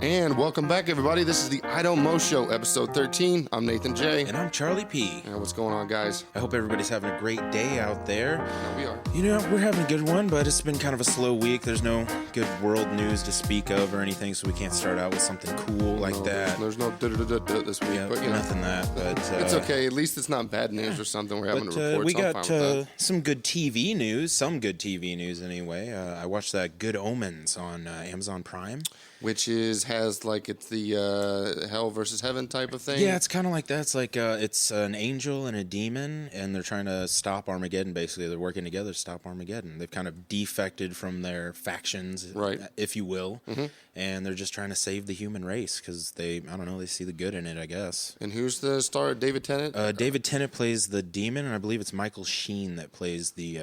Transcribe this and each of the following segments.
And welcome back, everybody. This is the I Don't Mo Show, episode 13. I'm Nathan J. And I'm Charlie P. And what's going on, guys? I hope everybody's having a great day out there. Yeah, we are. You know, we're having a good one, but it's been kind of a slow week. There's no good world news to speak of or anything, so we can't start out with something cool like that. There's no this week, Yeah, but nothing that. But it's okay. At least it's not bad news or something. We're having to report. We so I'm got fine with that. some good TV news. Some good TV news, anyway. I watched that Good Omens on Amazon Prime. Which has like it's the hell versus heaven type of thing. Yeah, it's kind of like that. It's like it's an angel and a demon, and they're trying to stop Armageddon. Basically, they're working together to stop Armageddon. They've kind of defected from their factions, right, if you will, and they're just trying to save the human race because they see the good in it, I guess. And who's the star? David Tennant. David Tennant plays the demon, and I believe it's Michael Sheen that plays the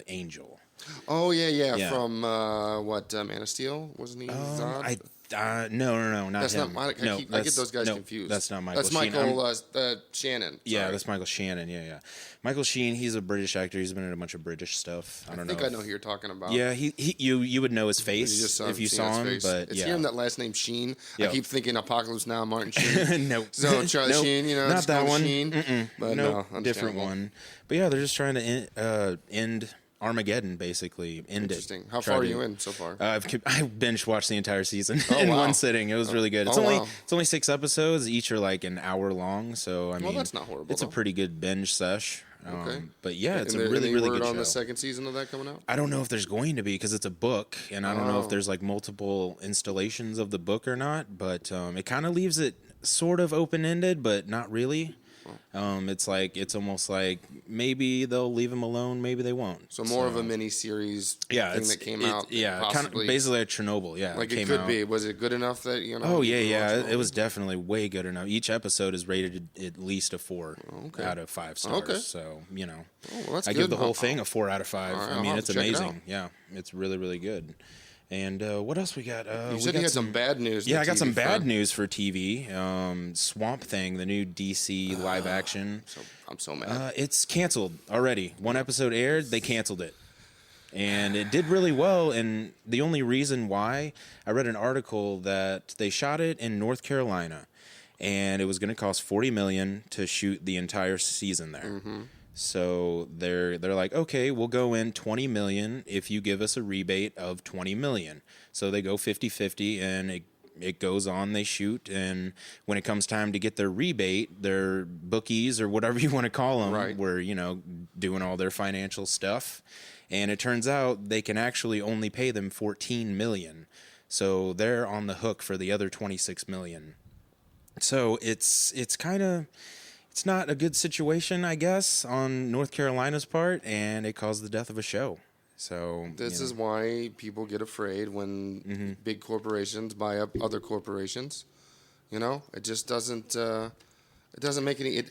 angel. Oh yeah. From Man of Steel? Wasn't he? Zod? No, not that's him. Not. I get those guys confused. That's not Michael. That's Sheen. Michael Shannon. Sorry. Yeah, that's Michael Shannon. Yeah. Michael Sheen. He's a British actor. He's been in a bunch of British stuff. I think I know who you're talking about. Yeah, you would know his face if you saw him. But it's hearing that last name Sheen. Yep. I keep thinking Apocalypse Now, Martin Sheen. No, so Charlie Sheen. You know, not that one. Sheen. But no, different one. But yeah, they're just trying to end Armageddon, basically. Interesting. How far are you in so far? I binge watched the entire season in one sitting. It was really good. It's only 6 episodes. Each are like an hour long. So I mean, that's not horrible. It's a pretty good binge sesh. Okay. But yeah, it's a really good show. On the second season of that coming out? I don't know if there's going to be because it's a book, and I don't know if there's like multiple installations of the book or not. But it kind of leaves it sort of open ended, but not really. It's almost like maybe they'll leave him alone, maybe they won't. So more of a mini series thing that came out. Yeah, kind of basically like Chernobyl. Yeah, like it could be. Was it good enough that you know? Oh yeah. It was definitely way good enough. Each episode is rated at least a 4 out of 5 stars. Okay. So you know, I give the whole thing a 4 out of 5. Right, I mean, it's amazing. Yeah, it's really good. And what else we got? You said you had some bad news. Yeah, I got some bad news for TV. Swamp Thing, the new DC live action. I'm so mad. It's canceled already. 1 episode aired, they canceled it. And it did really well. And the only reason why, I read an article that they shot it in North Carolina. And it was going to cost $40 million to shoot the entire season there. Mm-hmm. So they're like, okay, we'll go in $20 million if you give us a rebate of $20 million. So they go 50-50 and it goes on, they shoot, and when it comes time to get their rebate, their bookies or whatever you want to call them were, doing all their financial stuff. And it turns out they can actually only pay them $14 million. So they're on the hook for the other $26 million. So it's kind of... It's not a good situation, I guess, on North Carolina's part, and it caused the death of a show. So this is why people get afraid when big corporations buy up other corporations. You know, it just doesn't. It doesn't make any.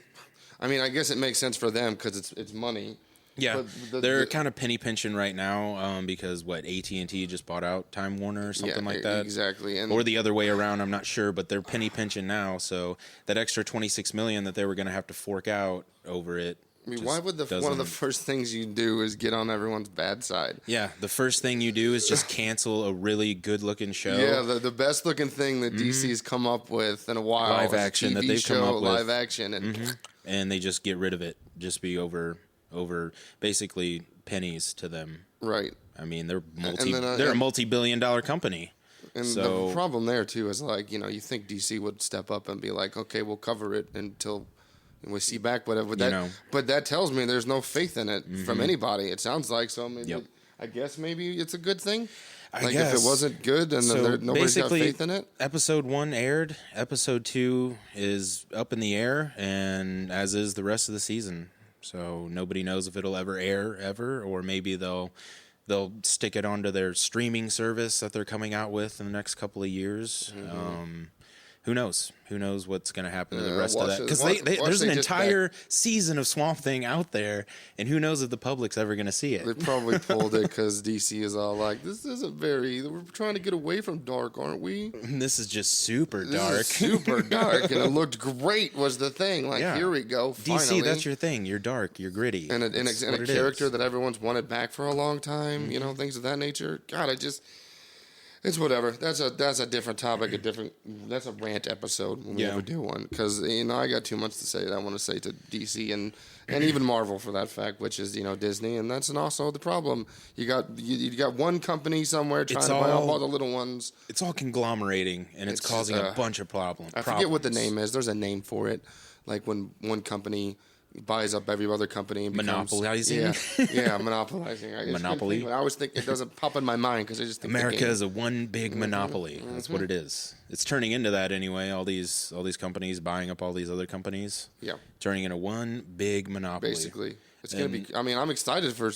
I mean, I guess it makes sense for them because it's money. Yeah, they're kind of penny pinching right now because AT&T just bought out Time Warner or something like that. Exactly, or the other way around. I'm not sure, but they're penny pinching now. So that extra $26 million that they were going to have to fork out over it. I mean, why would one of the first things you do is get on everyone's bad side? Yeah, the first thing you do is just cancel a really good-looking show. Yeah, the best-looking thing that DC's come up with in a while. Live action that they've come up with. Live action. And they just get rid of it. Just be over basically pennies to them. Right. I mean, they're a multi-billion-dollar company. And the problem there, too, is like, you think DC would step up and be like, okay, we'll cover it until we see back, whatever. But that tells me there's no faith in it from anybody, it sounds like. So I guess maybe it's a good thing. I guess. If it wasn't good and nobody's got faith in it. Episode 1 aired. Episode 2 is up in the air, and as is the rest of the season. So nobody knows if it'll ever air or maybe they'll stick it onto their streaming service that they're coming out with in the next couple of years. Who knows? Who knows what's going to happen to the rest of that? Because there's an entire season of Swamp Thing out there, and who knows if the public's ever going to see it. They probably pulled it because DC is all like, this isn't we're trying to get away from dark, aren't we? This is just super dark. Super dark, and it looked great was the thing. Like, here we go, finally. DC, that's your thing. You're dark. You're gritty. And a character that everyone's wanted back for a long time, things of that nature. God, It's whatever. That's a different topic. That's a rant episode when we ever do one. Because I got too much to say that I want to say to DC and even Marvel for that fact, which is Disney, and that's also the problem. You got one company somewhere trying to buy up all the little ones. It's all conglomerating, and it's causing a bunch of problems. I forget what the name is. There's a name for it. Like when one company buys up every other company and becomes monopolizing. Yeah, monopolizing. Monopoly. I always think it doesn't pop in my mind because I just think America is a one big monopoly. Mm-hmm. That's what it is. It's turning into that anyway. All these companies buying up all these other companies. Yeah, turning into one big monopoly. Basically, it's gonna be. I mean, I'm excited for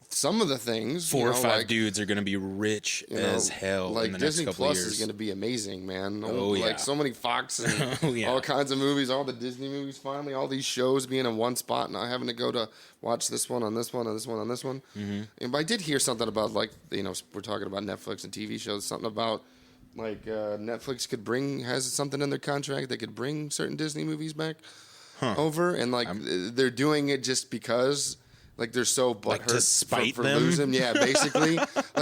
some of the things. 4 or 5 dudes are going to be rich as hell in the Disney next couple Plus of years. Is going to be amazing, man. Yeah. Like so many Fox and all kinds of movies, all the Disney movies finally, all these shows being in one spot, not having to go to watch this one on this one and this one on this one. Mm-hmm. But I did hear something about we're talking about Netflix and TV shows, something about Netflix has something in their contract they could bring certain Disney movies back over, and they're doing it just because. Like they're so butthurt to spite for them? losing. Yeah, basically.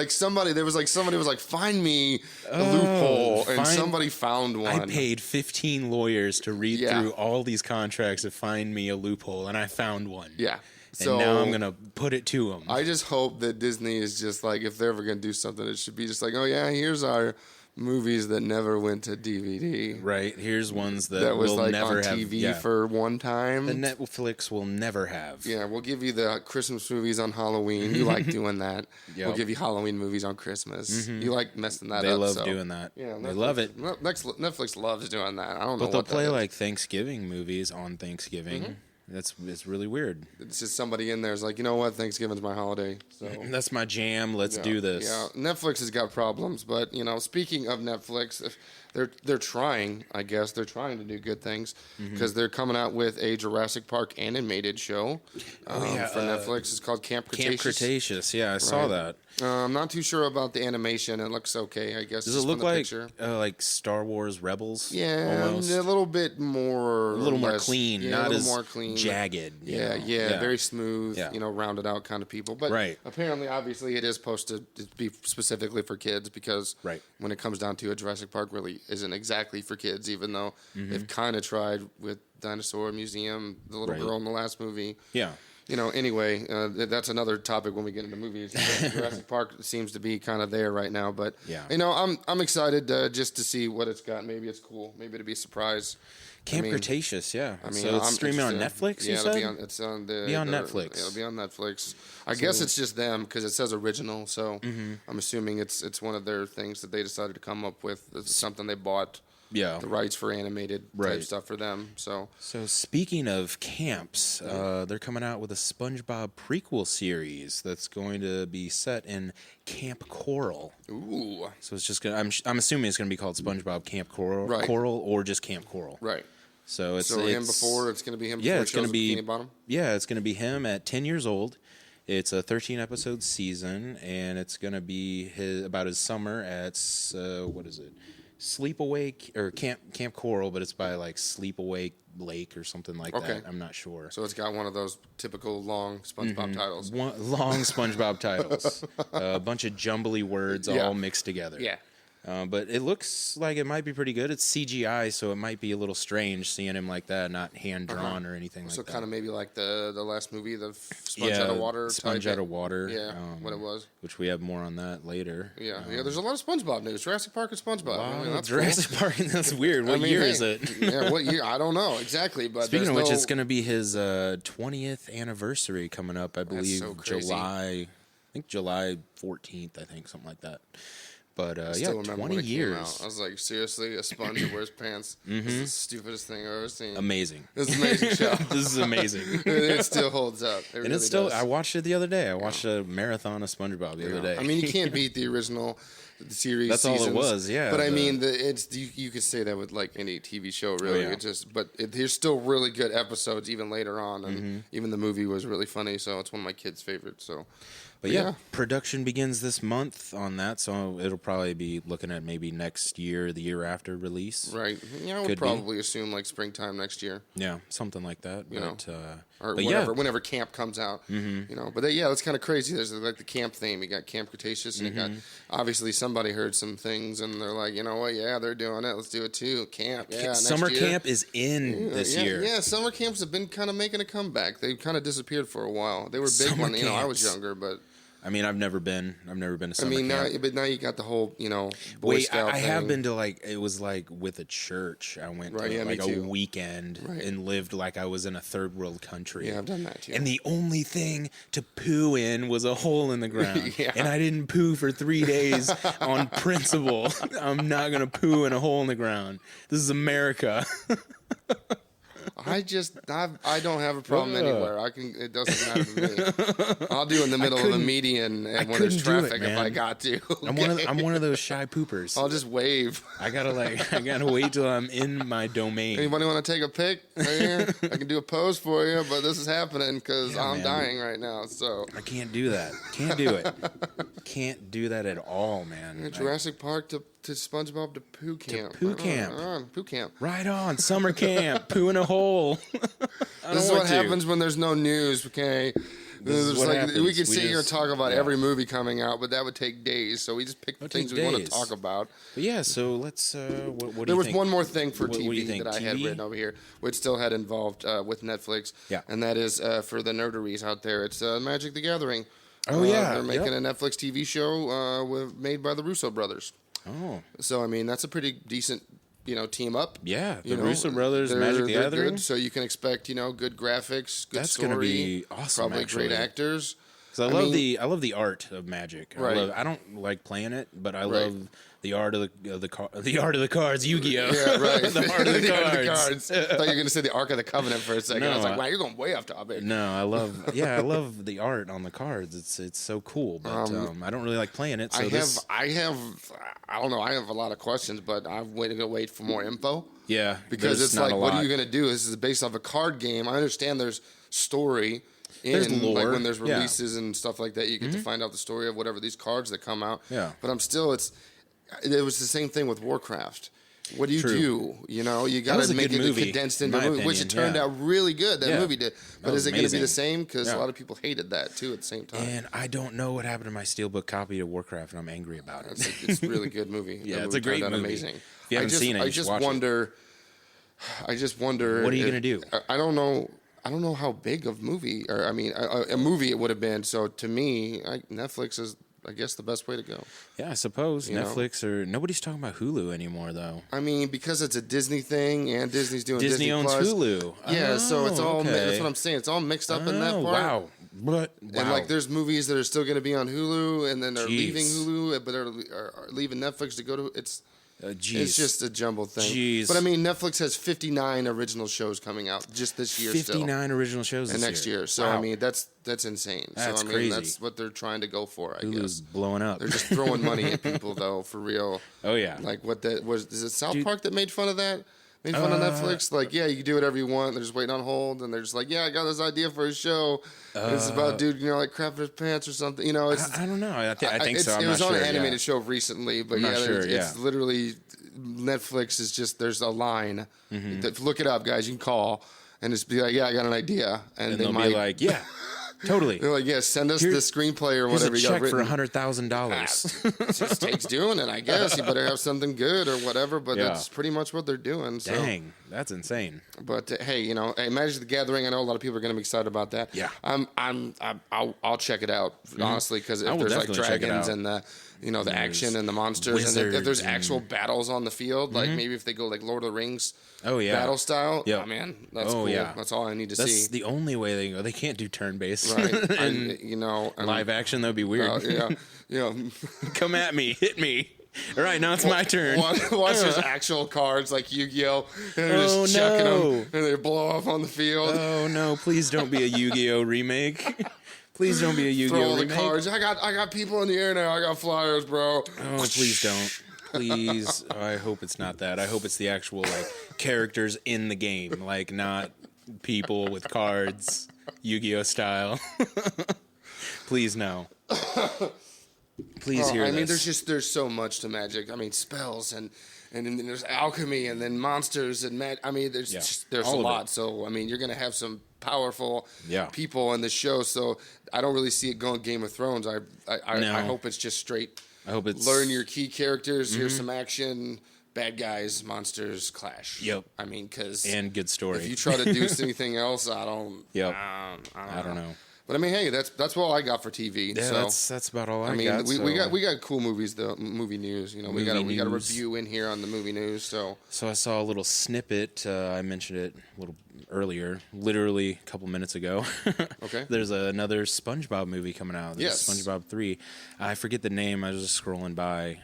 somebody was like, find me a loophole, and somebody found one. I paid 15 lawyers to read through all these contracts to find me a loophole, and I found one. Yeah. So now I'm gonna put it to them. I just hope that Disney is just like, if they're ever gonna do something, it should be just like, oh yeah, here's our movies that never went to DVD. Right. Here's ones that was will never on have TV for one time. The Netflix will never have. Yeah, we'll give you the Christmas movies on Halloween. You like doing that. Yep. We'll give you Halloween movies on Christmas. Mm-hmm. You like messing that up. They love doing that. Yeah, they love it. Netflix loves doing that. I don't know. But they'll play like Thanksgiving movies on Thanksgiving. Mm-hmm. It's really weird. It's just somebody in there is like, you know what, Thanksgiving's my holiday. So that's my jam. Let's do this. Yeah, Netflix has got problems, but speaking of Netflix, they're trying. I guess they're trying to do good things because they're coming out with a Jurassic Park animated show for Netflix. It's called Camp Cretaceous. Camp Cretaceous. Yeah, I saw that. I'm not too sure about the animation. It looks okay, I guess. Does it look like Star Wars Rebels? Yeah, almost? A little bit more. A little more clean, not as more clean, jagged. Yeah, very smooth. Rounded out kind of people. But apparently, obviously, it is supposed to be specifically for kids because when it comes down to it, Jurassic Park really isn't exactly for kids, even though they've kind of tried with Dinosaur Museum, the little girl in the last movie. Yeah. Anyway, that's another topic when we get into movies. Jurassic Park seems to be kind of there right now, but I'm excited just to see what it's got. Maybe it's cool. Maybe it'll be a surprise. Camp Cretaceous, yeah. So it's streaming on Netflix. You said it's on Netflix. It'll be on Netflix. I guess it's just them because it says original. So I'm assuming it's one of their things that they decided to come up with. It's something they bought. Yeah, the rights for animated type stuff for them. So speaking of camps, they're coming out with a SpongeBob prequel series that's going to be set in Camp Coral. Ooh! So it's just gonna. I'm assuming it's going to be called SpongeBob Camp Coral, or just Camp Coral. Right. So it's going to be him. Yeah, it's going to be. Yeah, it's going to be him at 10 years old. It's a 13 episode season, and it's going to be about his summer at what is it? Sleepaway or Camp Coral, but it's by like Sleepaway Lake or something like that. I'm not sure. So it's got one of those typical long SpongeBob titles. Long SpongeBob titles. A bunch of jumbly words all mixed together. Yeah. But it looks like it might be pretty good. It's CGI, so it might be a little strange seeing him like that, not hand-drawn or anything like that. So kind of maybe like the last movie, the Sponge Out of Water. Sponge Out of Water. Yeah, what it was. Which we have more on that later. Yeah, there's a lot of SpongeBob news. Jurassic Park and SpongeBob. That's Jurassic Park, that's weird. What year is it? What year? I don't know exactly. But speaking of which, it's going to be his 20th anniversary coming up, I believe, July 14th, I think, something like that. But 20 years. I was like, seriously, a sponge that wears pants? This is the stupidest thing I've ever seen. Amazing. This is an amazing show. This is amazing. It still holds up. It's still. I watched it the other day. I watched a marathon of SpongeBob the other day. I mean, you can't beat the original series. That's seasons, all it was. Yeah. But I mean, you could say that with like any TV show, really. There's still really good episodes even later on, and even the movie was really funny. So it's one of my kids' favorites. So. But yeah, production begins this month on that, so it'll probably be looking at maybe next year, the year after release. Right. Yeah, I would probably assume like springtime next year. Yeah, something like that. or whenever camp comes out. You know, but that's kind of crazy. There's like the camp theme. You got Camp Cretaceous, and you got obviously somebody heard some things, and they're like, you know what? Yeah, they're doing it. Let's do it too. Camp. Yeah, summer camp is in this year. Yeah, summer camps have been kind of making a comeback. They kind of disappeared for a while. They were big when I was younger, but. I mean, I've never been to summer camp. But now you got the whole, Boy Scout thing. have been to it was like with a church. I went to a weekend and lived like I was in a third world country. Yeah, I've done that too. And the only thing to poo in was a hole in the ground. And I didn't poo for 3 days on principle. I'm not going to poo in a hole in the ground. This is America. I don't have a problem anywhere. It doesn't matter to me. I'll do in the middle of a median and when there's traffic if I got to. I'm one of those shy poopers. I'll just wave. I gotta wait till I'm in my domain. Anybody want to take a pic right here? I can do a pose for you, but this is happening because I'm dying right now. So I can't do that. Can't do it. Can't do that at all, man. Jurassic Park to Spongebob to poo camp. Poo camp. Poo camp. Right on. Summer camp. Poo in a hole. This is what happens when there's no news, okay? We could sit here and talk about every movie coming out, but that would take days. So we just pick the things we want to talk about. But yeah, so let's. What do you think? There was one more thing for TV that I had written over here, which still had involved with Netflix. Yeah. And that is for the nerderies out there. It's Magic the Gathering. Oh, yeah. They're making a Netflix TV show made by the Russo brothers. Oh. So, I mean, that's a pretty decent, team up. Yeah, the Russo brothers, Magic the Gathering. Good, so you can expect, good graphics, good that's story. That's going to be awesome, probably actually. Great actors. Because I love the art of Magic. Right. I don't like playing it, but I love the art of the art of the cards, Yu-Gi-Oh. Yeah, right. The art of the cards. I thought you were going to say the Ark of the Covenant for a second. No, I was like, wow, you're going way off topic. No, I love the art on the cards. It's so cool, but I don't really like playing it. So I don't know. I have a lot of questions, but I'm going to wait for more info. Yeah, because it's like, what are you going to do? This is based off a card game. I understand there's story. There's lore. Like when there's releases and stuff like that, you get to find out the story of whatever these cards that come out. Yeah. But it was the same thing with Warcraft. What do you do? You got to make it condensed into a movie, which it turned out really good. That movie did. But is it going to be the same? Because a lot of people hated that too at the same time. And I don't know what happened to my Steelbook copy of Warcraft, and I'm angry about it. It's a really good movie. Yeah, it's a great movie. Amazing. If you haven't seen it, you should watch it. I just wonder. What are you going to do? I don't know. I don't know how big of movie, or I mean, a movie it would have been. So to me, Netflix is, I guess, the best way to go. Yeah, I suppose Netflix or nobody's talking about Hulu anymore, though. I mean, because it's a Disney thing, and Disney's doing Disney owns Plus. Hulu. Yeah, so it's all. That's what I'm saying. It's all mixed up in that part. Wow. Wow. And there's movies that are still going to be on Hulu, and then they're leaving Hulu, but are leaving Netflix to go to it's. It's just a jumbled thing. Jeez. But I mean, Netflix has 59 original shows coming out just this year. 59 original shows and next year. So I mean, that's insane. That's so I mean, crazy. That's what they're trying to go for. I Hulu's guess blowing up. They're just throwing money at people, though, for real. Oh yeah. Like what that was? Is it South Park that made fun of that? Made fun of Netflix? Like, yeah, you can do whatever you want. They're just waiting on hold, and they're just like, yeah, I got this idea for a show. It's about dude, like crapping his pants or something. It's I don't know. I think so. It was on an animated show recently, but it's literally Netflix is just there's a line. Look it up, guys. You can call and just be like, yeah, I got an idea, and they might be like, yeah. Totally. They're like, yeah, send us the screenplay or whatever you got written. Here's a check for $100,000. It just takes doing it, I guess. You better have something good or whatever, but that's pretty much what they're doing. So. Dang, that's insane. But hey, Magic the Gathering. I know a lot of people are going to be excited about that. Yeah, I'll check it out honestly because if there's like dragons and the the action and the monsters, and if there's actual battles on the field, like maybe if they go like Lord of the Rings. Oh yeah, battle style. Yeah, man, that's cool. Yeah. That's all I need to see. That's the only way they go. They can't do turn based, right? And live action that'd be weird. Come at me, hit me. All right, now it's my turn. Watch those actual cards like Yu-Gi-Oh, and they're just chucking them, and they blow off on the field. Oh no! Please don't be a Yu-Gi-Oh remake. Please don't be a Yu-Gi-Oh Throw all remake. the cards. I got people in the air now. I got flyers, bro. Oh, please don't. Please, I hope it's not that. I hope it's the actual characters in the game, not people with cards, Yu-Gi-Oh style. Please no. Please hear this. I mean, there's so much to Magic. I mean, spells and then there's alchemy and then monsters and I mean, there's a lot. So I mean, you're gonna have some powerful people in the show. So I don't really see it going Game of Thrones. I hope it's just straight. I hope it's learn your key characters. Here's some action. Bad guys, monsters, clash. Yep. I mean, because and good story. If you try to do anything else, I don't. Yep. I don't know. But I mean, hey, that's all I got for TV. Yeah, so, that's about all I got. We got cool movies though. Movie news. We got a review in here on the movie news. So I saw a little snippet. I mentioned it a little earlier, literally a couple minutes ago. Okay. There's another SpongeBob movie coming out. Yes. SpongeBob 3. I forget the name. I was just scrolling by.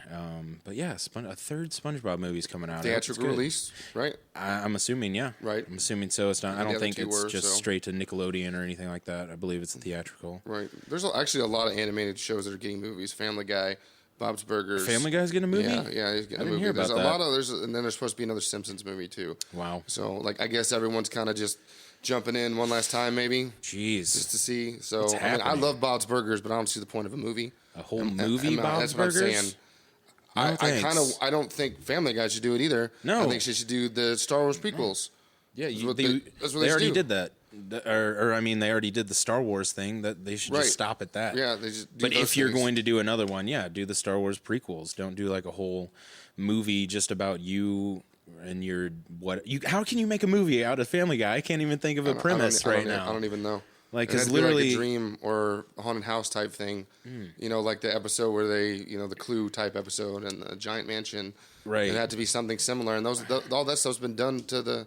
But yeah, a third SpongeBob movie's coming out. Theatrical release, right? I'm assuming, yeah. Right. I'm assuming so. It's not. I don't think it's just straight to Nickelodeon or anything like that. I believe it's theatrical. Right. There's actually a lot of animated shows that are getting movies. Family Guy, Bob's Burgers. Family Guy's getting a movie? Yeah, he's getting a movie. There's a lot of and then there's supposed to be another Simpsons movie too. Wow. So I guess everyone's kind of just jumping in one last time, maybe. Jeez. Just to see. So I love Bob's Burgers, but I don't see the point of a movie. A whole movie, Bob's Burgers? That's what I'm saying. I don't think Family Guy should do it either. No. I think she should do the Star Wars prequels. Yeah, that's what they already did that. Or I mean, they already did the Star Wars thing. That they should just stop at that. Yeah, they just. But if you're going to do another one, do the Star Wars prequels. Don't do like a whole movie just about you and your How can you make a movie out of Family Guy? I can't even think of a premise right now. I don't even know. Because literally, like a dream or a haunted house type thing. Like the episode where they, the Clue type episode and the giant mansion. Right. It had to be something similar, and all that stuff's been done to the.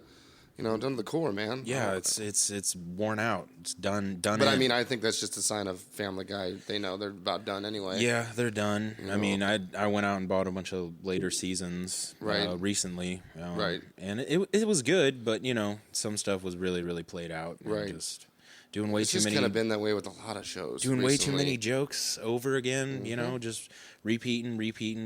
Done to the core, man. Yeah, it's worn out. It's done. But I mean, I think that's just a sign of Family Guy. They know they're about done anyway. Yeah, they're done. I mean, I went out and bought a bunch of later seasons recently. Right. And it was good, but some stuff was really, really played out. Right. Just doing way too many. It's just kind of been that way with a lot of shows. Doing way too many jokes over again. Just repeating,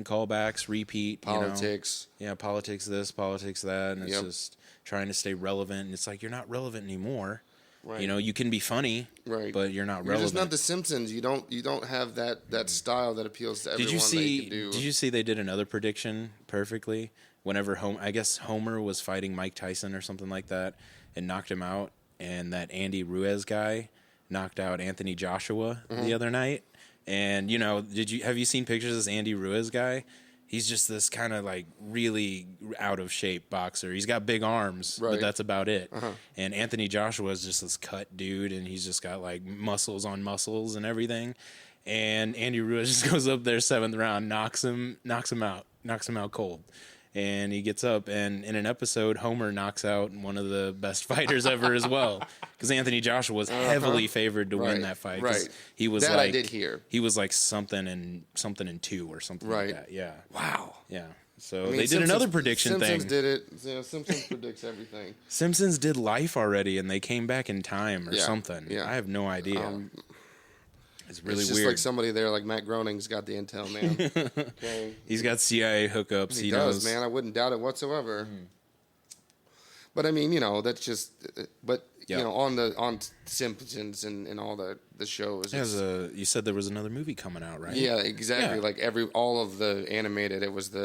callbacks, repeat. Politics. Politics this, politics that, and it's just trying to stay relevant, and it's like you're not relevant anymore. Right. You can be funny, right, but you're not relevant. You're just not the Simpsons. You don't have that style that appeals to everyone. Did you see they did another prediction perfectly? Whenever Homer was fighting Mike Tyson or something like that and knocked him out, and that Andy Ruiz guy knocked out Anthony Joshua the other night. And have you seen pictures of this Andy Ruiz guy? He's just this kind of like really out of shape boxer. He's got big arms, but that's about it. And Anthony Joshua is just this cut dude, and he's just got like muscles on muscles and everything. And Andy Ruiz just goes up there 7th round, knocks him out cold. And he gets up, and in an episode, Homer knocks out one of the best fighters ever as well, because Anthony Joshua was heavily favored to win that fight. Right, he was I did hear. He was like something in 2 or something like that. Yeah. Wow. Yeah. So they did another prediction Simpsons thing. Did it? Simpsons predicts everything. Simpsons did Life already, and they came back in time or something. Yeah. I have no idea. It's really just weird. Like somebody there, like Matt Groening's got the intel, man. Okay. He's got CIA hookups. He does, man. I wouldn't doubt it whatsoever. But I mean, that's just. But on Simpsons and all the shows. You said there was another movie coming out, right? Yeah, exactly. Yeah. Like all of the animated, it was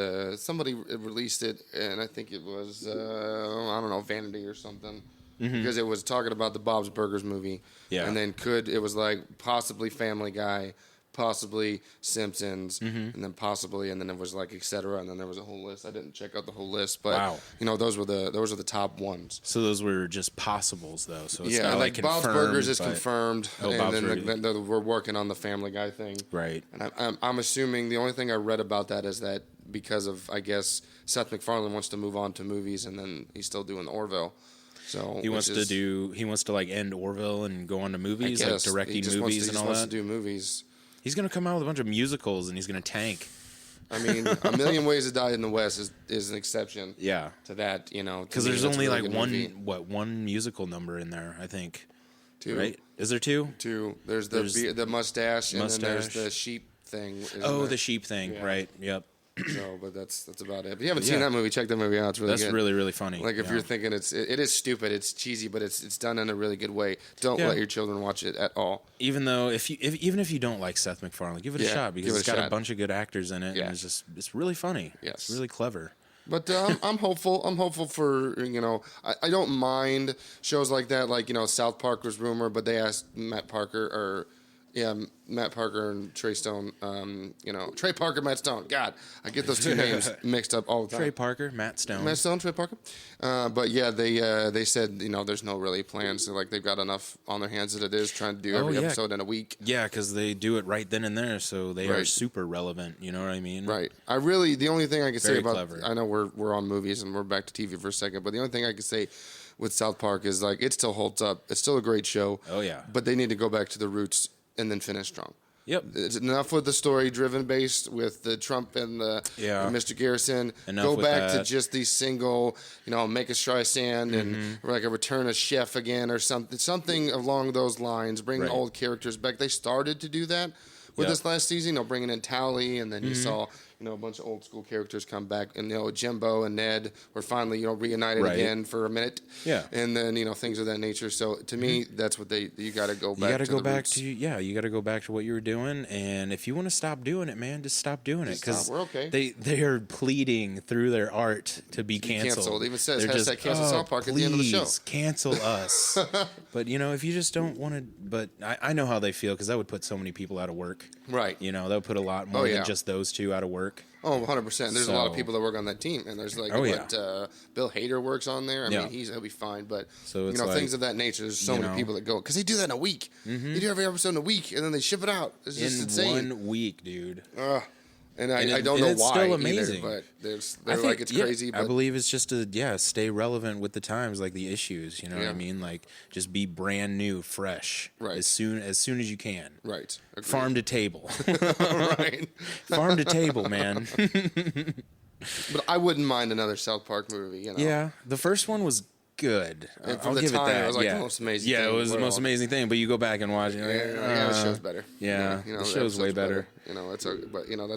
somebody released it, and I think it was I don't know, Vanity or something. Because it was talking about the Bob's Burgers movie. Yeah. And then it was like possibly Family Guy, possibly Simpsons, and then it was like et cetera, and then there was a whole list. I didn't check out the whole list, but those were the top ones. So those were just possibles though. So it's not like Bob's Burgers is confirmed, and then we're working on the Family Guy thing. Right. And I'm assuming the only thing I read about that is that because of, I guess, Seth MacFarlane wants to move on to movies, and then he's still doing the Orville. So he wants to like end Orville and go on to movies, like directing movies and all that. He wants to do movies. He's going to come out with a bunch of musicals, and he's going to tank. I mean, A Million Ways to Die in the West is an exception. Yeah. To that, because there's only like one musical number in there, I think. 2. Right? Is there 2? 2. There's the mustache, and then there's the sheep thing. The sheep thing, right? Yep. So, but that's about it. If you haven't seen that movie, check that movie out. It's really good. That's really, really funny. Like if you're thinking it is stupid, it's cheesy, but it's done in a really good way. Don't let your children watch it at all. Even though even if you don't like Seth MacFarlane, give it a shot because it's got a bunch of good actors in it, and it's really funny. Yes, it's really clever. But I'm hopeful. I'm hopeful for, I don't mind shows like that. Like, South Park was rumored, but they asked Matt Parker and Trey Stone. Trey Parker, Matt Stone. God, I get those two names mixed up all the time. Trey Parker, Matt Stone. Matt Stone, Trey Parker. But yeah, they said, there's no really plans. So, like, they've got enough on their hands that it is trying to do every episode in a week. Yeah, because they do it right then and there, so they are super relevant. You know what I mean? Right. The only thing I can say about, I know we're on movies and we're back to TV for a second, but the only thing I can say with South Park is, like, it still holds up. It's still a great show. Oh, yeah. But they need to go back to the roots and then finish strong. Yep. It's enough with the story-driven based with the Trump and the and Mr. Garrison. Enough go with back that. to just these single, make a Streisand and like a Return of Chef again or something along those lines. Bring old characters back. They started to do that with this last season. Bringing in Tally, and then you saw a bunch of old school characters come back, and Jimbo and Ned were finally reunited again for a minute. Yeah, and then things of that nature. So to me, that's what you got to go back. You got to go back to you got to go back to what you were doing, and if you want to stop doing it, man, just stop doing it because we're okay. They are pleading through their art to be canceled. It even says hashtag cancel South Park at the end of the show. Cancel us. But if you just don't want to, but I know how they feel because that would put so many people out of work. Right. That would put a lot more than just those two out of work. Oh, 100%. There's a lot of people that work on that team, and there's Bill Hader works on there. I mean, he'll be fine, but things of that nature. There's so many people that go because they do that in a week. They do every episode in a week, and then they ship it out. It's just insane. In 1 week, dude. And I don't know why still amazing. Either, but they're like it's crazy. But I believe it's just to stay relevant with the times, like the issues. You know what I mean? Like just be brand new, fresh, as soon as you can. Right. Agreed. Farm to table. Right. Farm to table, man. But I wouldn't mind another South Park movie. Yeah, the first one was good. I'll give it that. It was like the most amazing thing. Yeah, it was the most amazing thing, but you go back and watch it. The show's better. Yeah, the show's way better. That's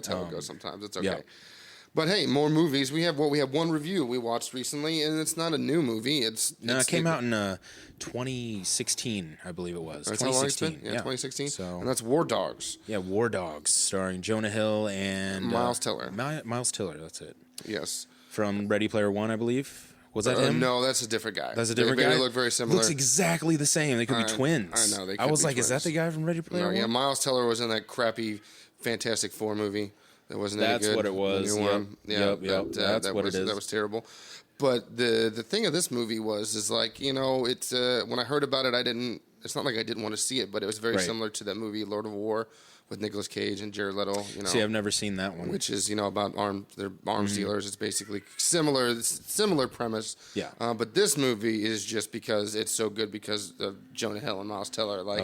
how it goes sometimes. It's okay. Yeah. But hey, more movies. We have one review we watched recently, and it's not a new movie. It came out in 2016, I believe it was. That's 2016. How long it's been? Yeah, 2016. So, and that's War Dogs. Yeah, War Dogs, starring Jonah Hill and Miles Teller. Miles Teller, that's it. Yes. From Ready Player One, I believe. Was that him? No, that's a different guy. That's a different guy? They look very similar. Looks exactly the same. They could be twins. I know. I was like, is that the guy from Ready Player One? Yeah, Miles Teller was in that crappy Fantastic Four movie. That wasn't any good. That's what it was. The new one. Yeah, that's what it is. That was terrible. But the thing of this movie is like, it's when I heard about it, it's not like I didn't want to see it, but it was very similar to that movie Lord of War with Nicolas Cage and Jared Leto. See, I've never seen that one. Which is about arms dealers. It's basically similar premise. Yeah. But this movie is just because it's so good because of Jonah Hill and Miles Teller. Like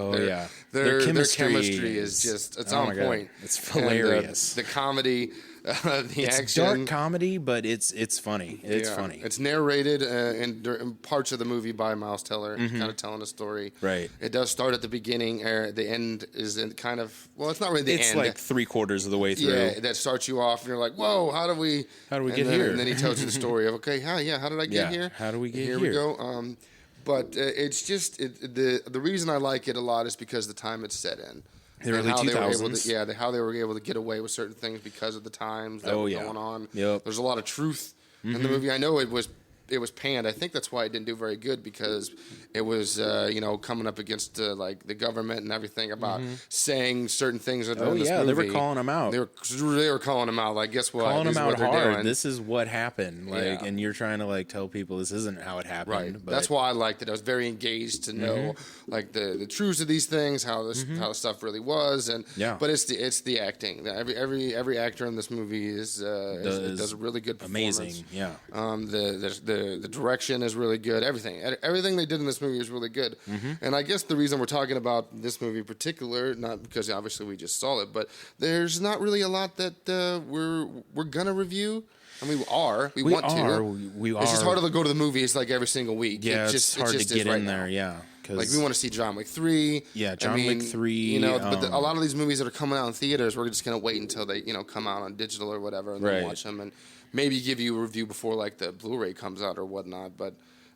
their chemistry is just it's on point. It's hilarious. And, the comedy. It's action. Dark comedy, but it's funny. It's funny. It's narrated in parts of the movie by Miles Teller, kind of telling a story. Right. It does start at the beginning. The end is in kind of it's not really the end. It's like 3/4 of the way through. Yeah, that starts you off, and you're like, "Whoa, how do we get here?" And then he tells you the story of, "Okay, how did I get here? How do we get here? Here we go." But it's just the reason I like it a lot is because the time it's set in. The early 2000s. How they were able to get away with certain things because of the times that were going on. Yep. There's a lot of truth in the movie. I know it was panned. I think that's why it didn't do very good because it was coming up against like the government and everything about saying certain things. In this movie. They were calling them out. They were calling them out. Like, guess what? Calling them out hard. Doing. This is what happened. Like, and you're trying to like tell people this isn't how it happened. Right. But that's why I liked it. I was very engaged to know like the truths of these things, how the stuff really was, and but it's the acting. Every actor in this movie does a really good performance. Amazing. Yeah. The direction is really good. Everything they did in this movie is really good. And I guess the reason we're talking about this movie in particular, not because obviously we just saw it, but there's not really a lot that we're gonna review. I mean, we want to. It's just hard to go to the movies like every single week. Yeah, it's hard to get in there. Yeah. Like we want to see John Wick 3. Yeah, Wick 3. But a lot of these movies that are coming out in theaters, we're just gonna wait until they come out on digital or whatever, and then watch them and maybe give you a review before like the Blu-ray comes out or whatnot. But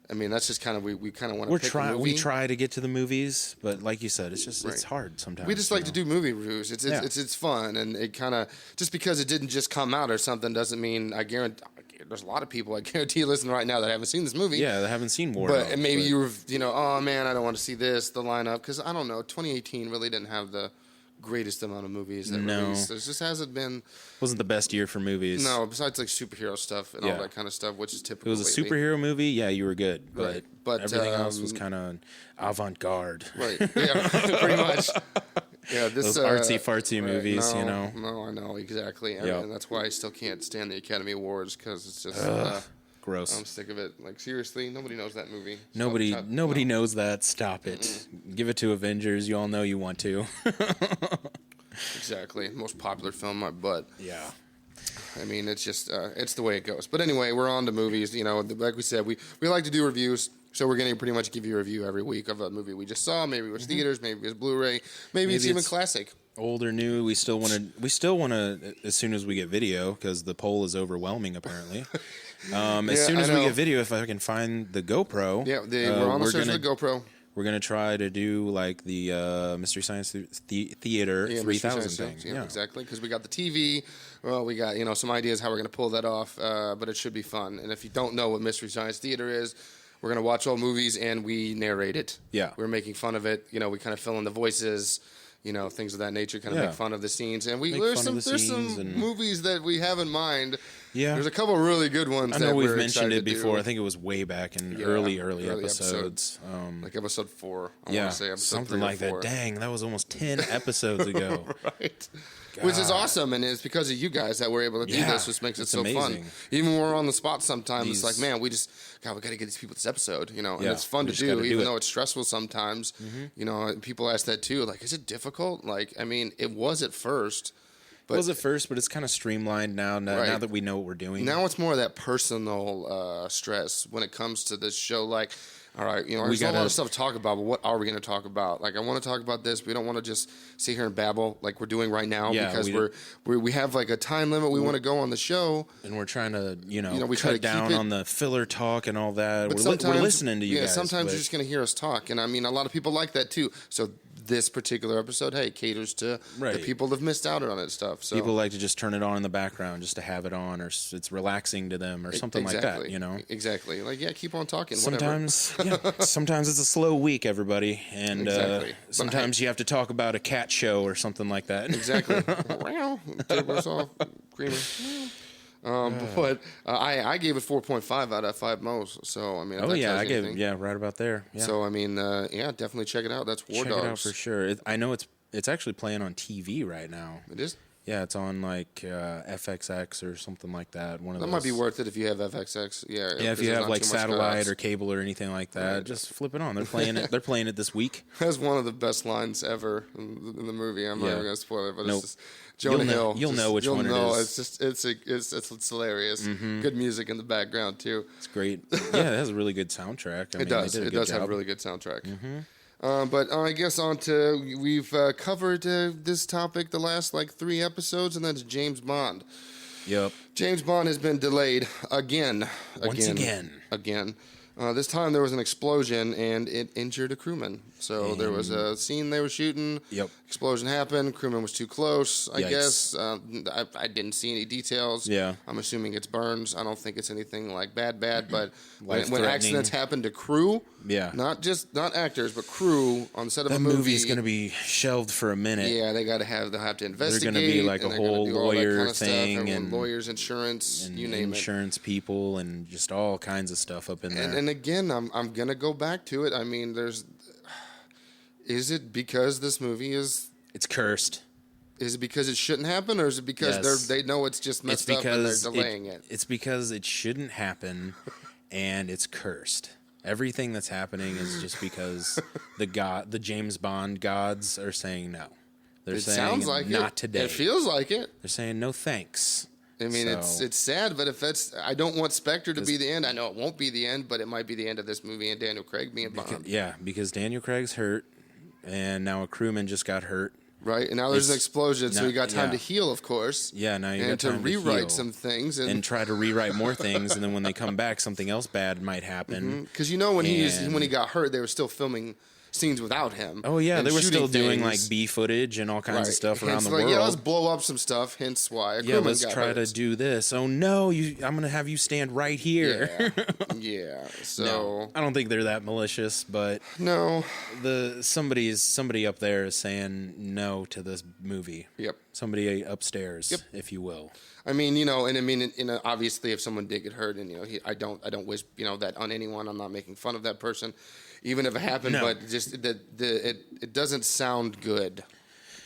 I mean, that's just kind of we kind of want to pick a movie. We try to get to the movies, but like you said, it's just it's hard sometimes. We just like to do movie reviews. It's fun, and it kind of just because it didn't just come out or something doesn't mean I guarantee there's a lot of people I guarantee listening right now that haven't seen this movie. Yeah, they haven't seen War But Dogs. and maybe you know, oh man, I don't want to see this, the lineup, because I don't know, 2018 really didn't have the greatest amount of movies that released. There just hasn't been. Wasn't the best year for movies. No, besides like superhero stuff and all that kind of stuff, which is typical. If it was a superhero movie, yeah, you were good. But everything else was kind of avant-garde. Right. Yeah, pretty much. Yeah, this those artsy-fartsy movies, no, you know. No, I know exactly, and that's why I still can't stand the Academy Awards because it's just gross. I'm sick of it. Like seriously, nobody knows that movie. Nobody knows that. Stop it. Give it to Avengers. You all know you want to. Exactly, most popular film, my butt. Yeah. I mean, it's just it's the way it goes. But anyway, we're on to movies. You know, like we said, we like to do reviews. So we're going to pretty much give you a review every week of a movie we just saw. Maybe it was theaters, maybe it was Blu-ray, maybe it's even classic. Old or new, we still want to as soon as we get video, because the poll is overwhelming apparently. As soon as we get video, if I can find the GoPro. Yeah, we're on the search for the GoPro. We're going to try to do like the Mystery Science Theater 3000 thing. Yeah, exactly, because we got the TV. Well, we got some ideas how we're going to pull that off, but it should be fun. And if you don't know what Mystery Science Theater is, we're going to watch old movies and we narrate it. Yeah. We're making fun of it. We kind of fill in the voices, things of that nature, kind of make fun of the scenes. And there's some movies that we have in mind. Yeah. There's a couple of really good ones. I know we've mentioned it before. I think it was way back in early episodes. Like episode 4. I want to say episode something like that. Dang, that was almost 10 episodes ago. Right. God. Which is awesome, and it's because of you guys that we're able to do this, which makes it so amazing. Fun. Even when we're on the spot sometimes, it's like, man, we got to get these people this episode, and it's fun to do, even though it's stressful sometimes. Mm-hmm. People ask that too, like, is it difficult? Like, I mean, it was at first. It was at first, but it's kind of streamlined now that we know what we're doing. Now it's more of that personal stress when it comes to this show, like, all right, there's a lot of stuff to talk about, but what are we going to talk about? Like, I want to talk about this. We don't want to just sit here and babble like we're doing right now because we have like a time limit. We want to go on the show, and we're trying to we cut down on the filler talk and all that. We're listening to you guys. Sometimes you're just going to hear us talk, and I mean, a lot of people like that too. So this particular episode, caters to the people that've missed out on it stuff. So people like to just turn it on in the background just to have it on, or it's relaxing to them, or something like that. Exactly. Like, keep on talking. Sometimes. Sometimes it's a slow week, everybody, and sometimes you have to talk about a cat show or something like that. Exactly. Creamer. But I gave it 4.5 out of 5 Mo's. So I mean, I gave it right about there. Yeah. So I mean, definitely check it out. That's War Dogs. Check it out for sure. I know it's actually playing on TV right now. It is. Yeah, it's on like FXX or something like that. One of those. Might be worth it if you have FXX. Yeah, if you have like satellite or cable or anything like that, just flip it on. They're playing it. They're playing it this week. That's one of the best lines ever in the movie. I'm not even gonna spoil it, but it's just Jonah Hill. You'll know which one it is. It's hilarious. Mm-hmm. Good music in the background too. It's great. Yeah, it has a really good soundtrack. It does. It does have a really good soundtrack. Mm-hmm. But I guess we've covered this topic the last 3 episodes, and that's James Bond. Yep. James Bond has been delayed again. Once again. This time there was an explosion, and it injured a crewman. So there was a scene they were shooting. Yep. Explosion happened. Crewman was too close, I guess. I didn't see any details. Yeah. I'm assuming it's burns. I don't think it's anything bad, but when accidents happen to crew, not actors, but crew on the set of a movie. That movie's going to be shelved for a minute. Yeah, they'll have to investigate. There's going to be like a whole lawyer thing, and lawyers, insurance, and you name insurance people, and just all kinds of stuff up in there. And again, I'm going to go back to it. I mean, is it because this movie it's cursed? Is it because it shouldn't happen, or is it because they know it's just messed up and they're delaying it? It's because it shouldn't happen, and it's cursed. Everything that's happening is just because the James Bond gods are saying no. They're saying sounds like not today. It feels like it. They're saying no thanks. I mean, it's sad, but if I don't want Spectre to be the end. I know it won't be the end, but it might be the end of this movie and Daniel Craig being Bond. Because Daniel Craig's hurt, and now a crewman just got hurt. Right, and now there's an explosion, so you got time to heal, of course. Yeah, now you got time to rewrite some things and try to rewrite more things, and then when they come back, something else bad might happen. Because when he got hurt, they were still filming scenes without him. Oh yeah, they were still doing like things. B footage and all kinds of stuff around the like, world. Yeah, let's blow up some stuff. Hence why. Let's try to do this. Oh no, I'm gonna have you stand right here. Yeah. So no, I don't think they're that malicious, but no, somebody up there is saying no to this movie. Yep. Somebody upstairs, if you will. I mean, obviously, if someone did get hurt, and I don't wish that on anyone. I'm not making fun of that person, even if it happened. No. But just it doesn't sound good.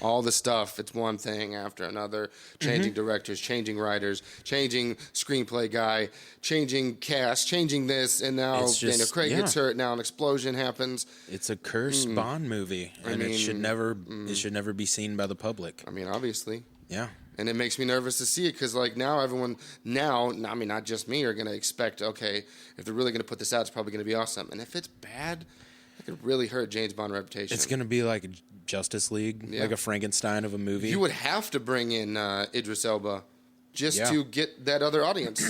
All the stuff, it's one thing after another. Changing directors, changing writers, changing screenplay guy, changing cast, changing this, and now Daniel Craig gets hurt. Now an explosion happens. It's a cursed Bond movie, and it should never be seen by the public. I mean, obviously. Yeah. And it makes me nervous to see it because, like, now everyone, not just me, are going to expect, okay, if they're really going to put this out, it's probably going to be awesome. And if it's bad, it could really hurt James Bond's reputation. It's going to be like Justice League, like a Frankenstein of a movie. You would have to bring in Idris Elba just to get that other audience.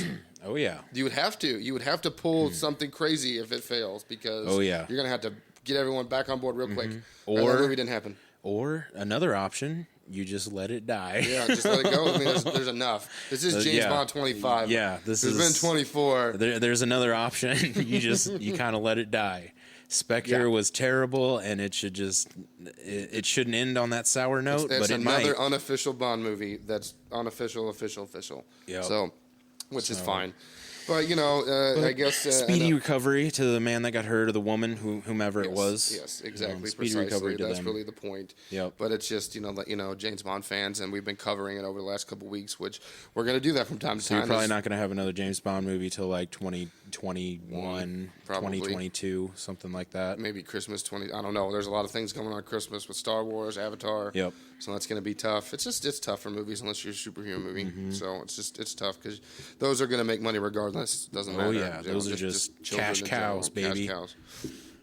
Oh, yeah. You would have to. You would have to pull something crazy if it fails because you're going to have to get everyone back on board real quick. Or that movie didn't happen. Or another option, you just let it die. Yeah, just let it go. I mean, there's enough. This is James Bond 25. Yeah, there's been 24. There's another option. You kind of let it die. Spectre was terrible, and it shouldn't end on that sour note. That's but it might. Another unofficial Bond movie that's unofficial, official. Yep. So, which is fine. But I guess speedy recovery to the man that got hurt or the woman, whomever it was. Yes, exactly. Speedy precisely. recovery to That's them. really the point. Yep. But it's just James Bond fans, and we've been covering it over the last couple of weeks, which we're going to do that from time to time. You're probably not going to have another James Bond movie till like 2021, 2022, something like that. Maybe Christmas 20. I don't know. There's a lot of things coming on Christmas with Star Wars, Avatar. Yep. So that's going to be tough. It's tough for movies unless you're a superhero movie. So it's tough because those are going to make money regardless. Doesn't matter. Oh yeah, those are just cash cows, baby. Cash cows.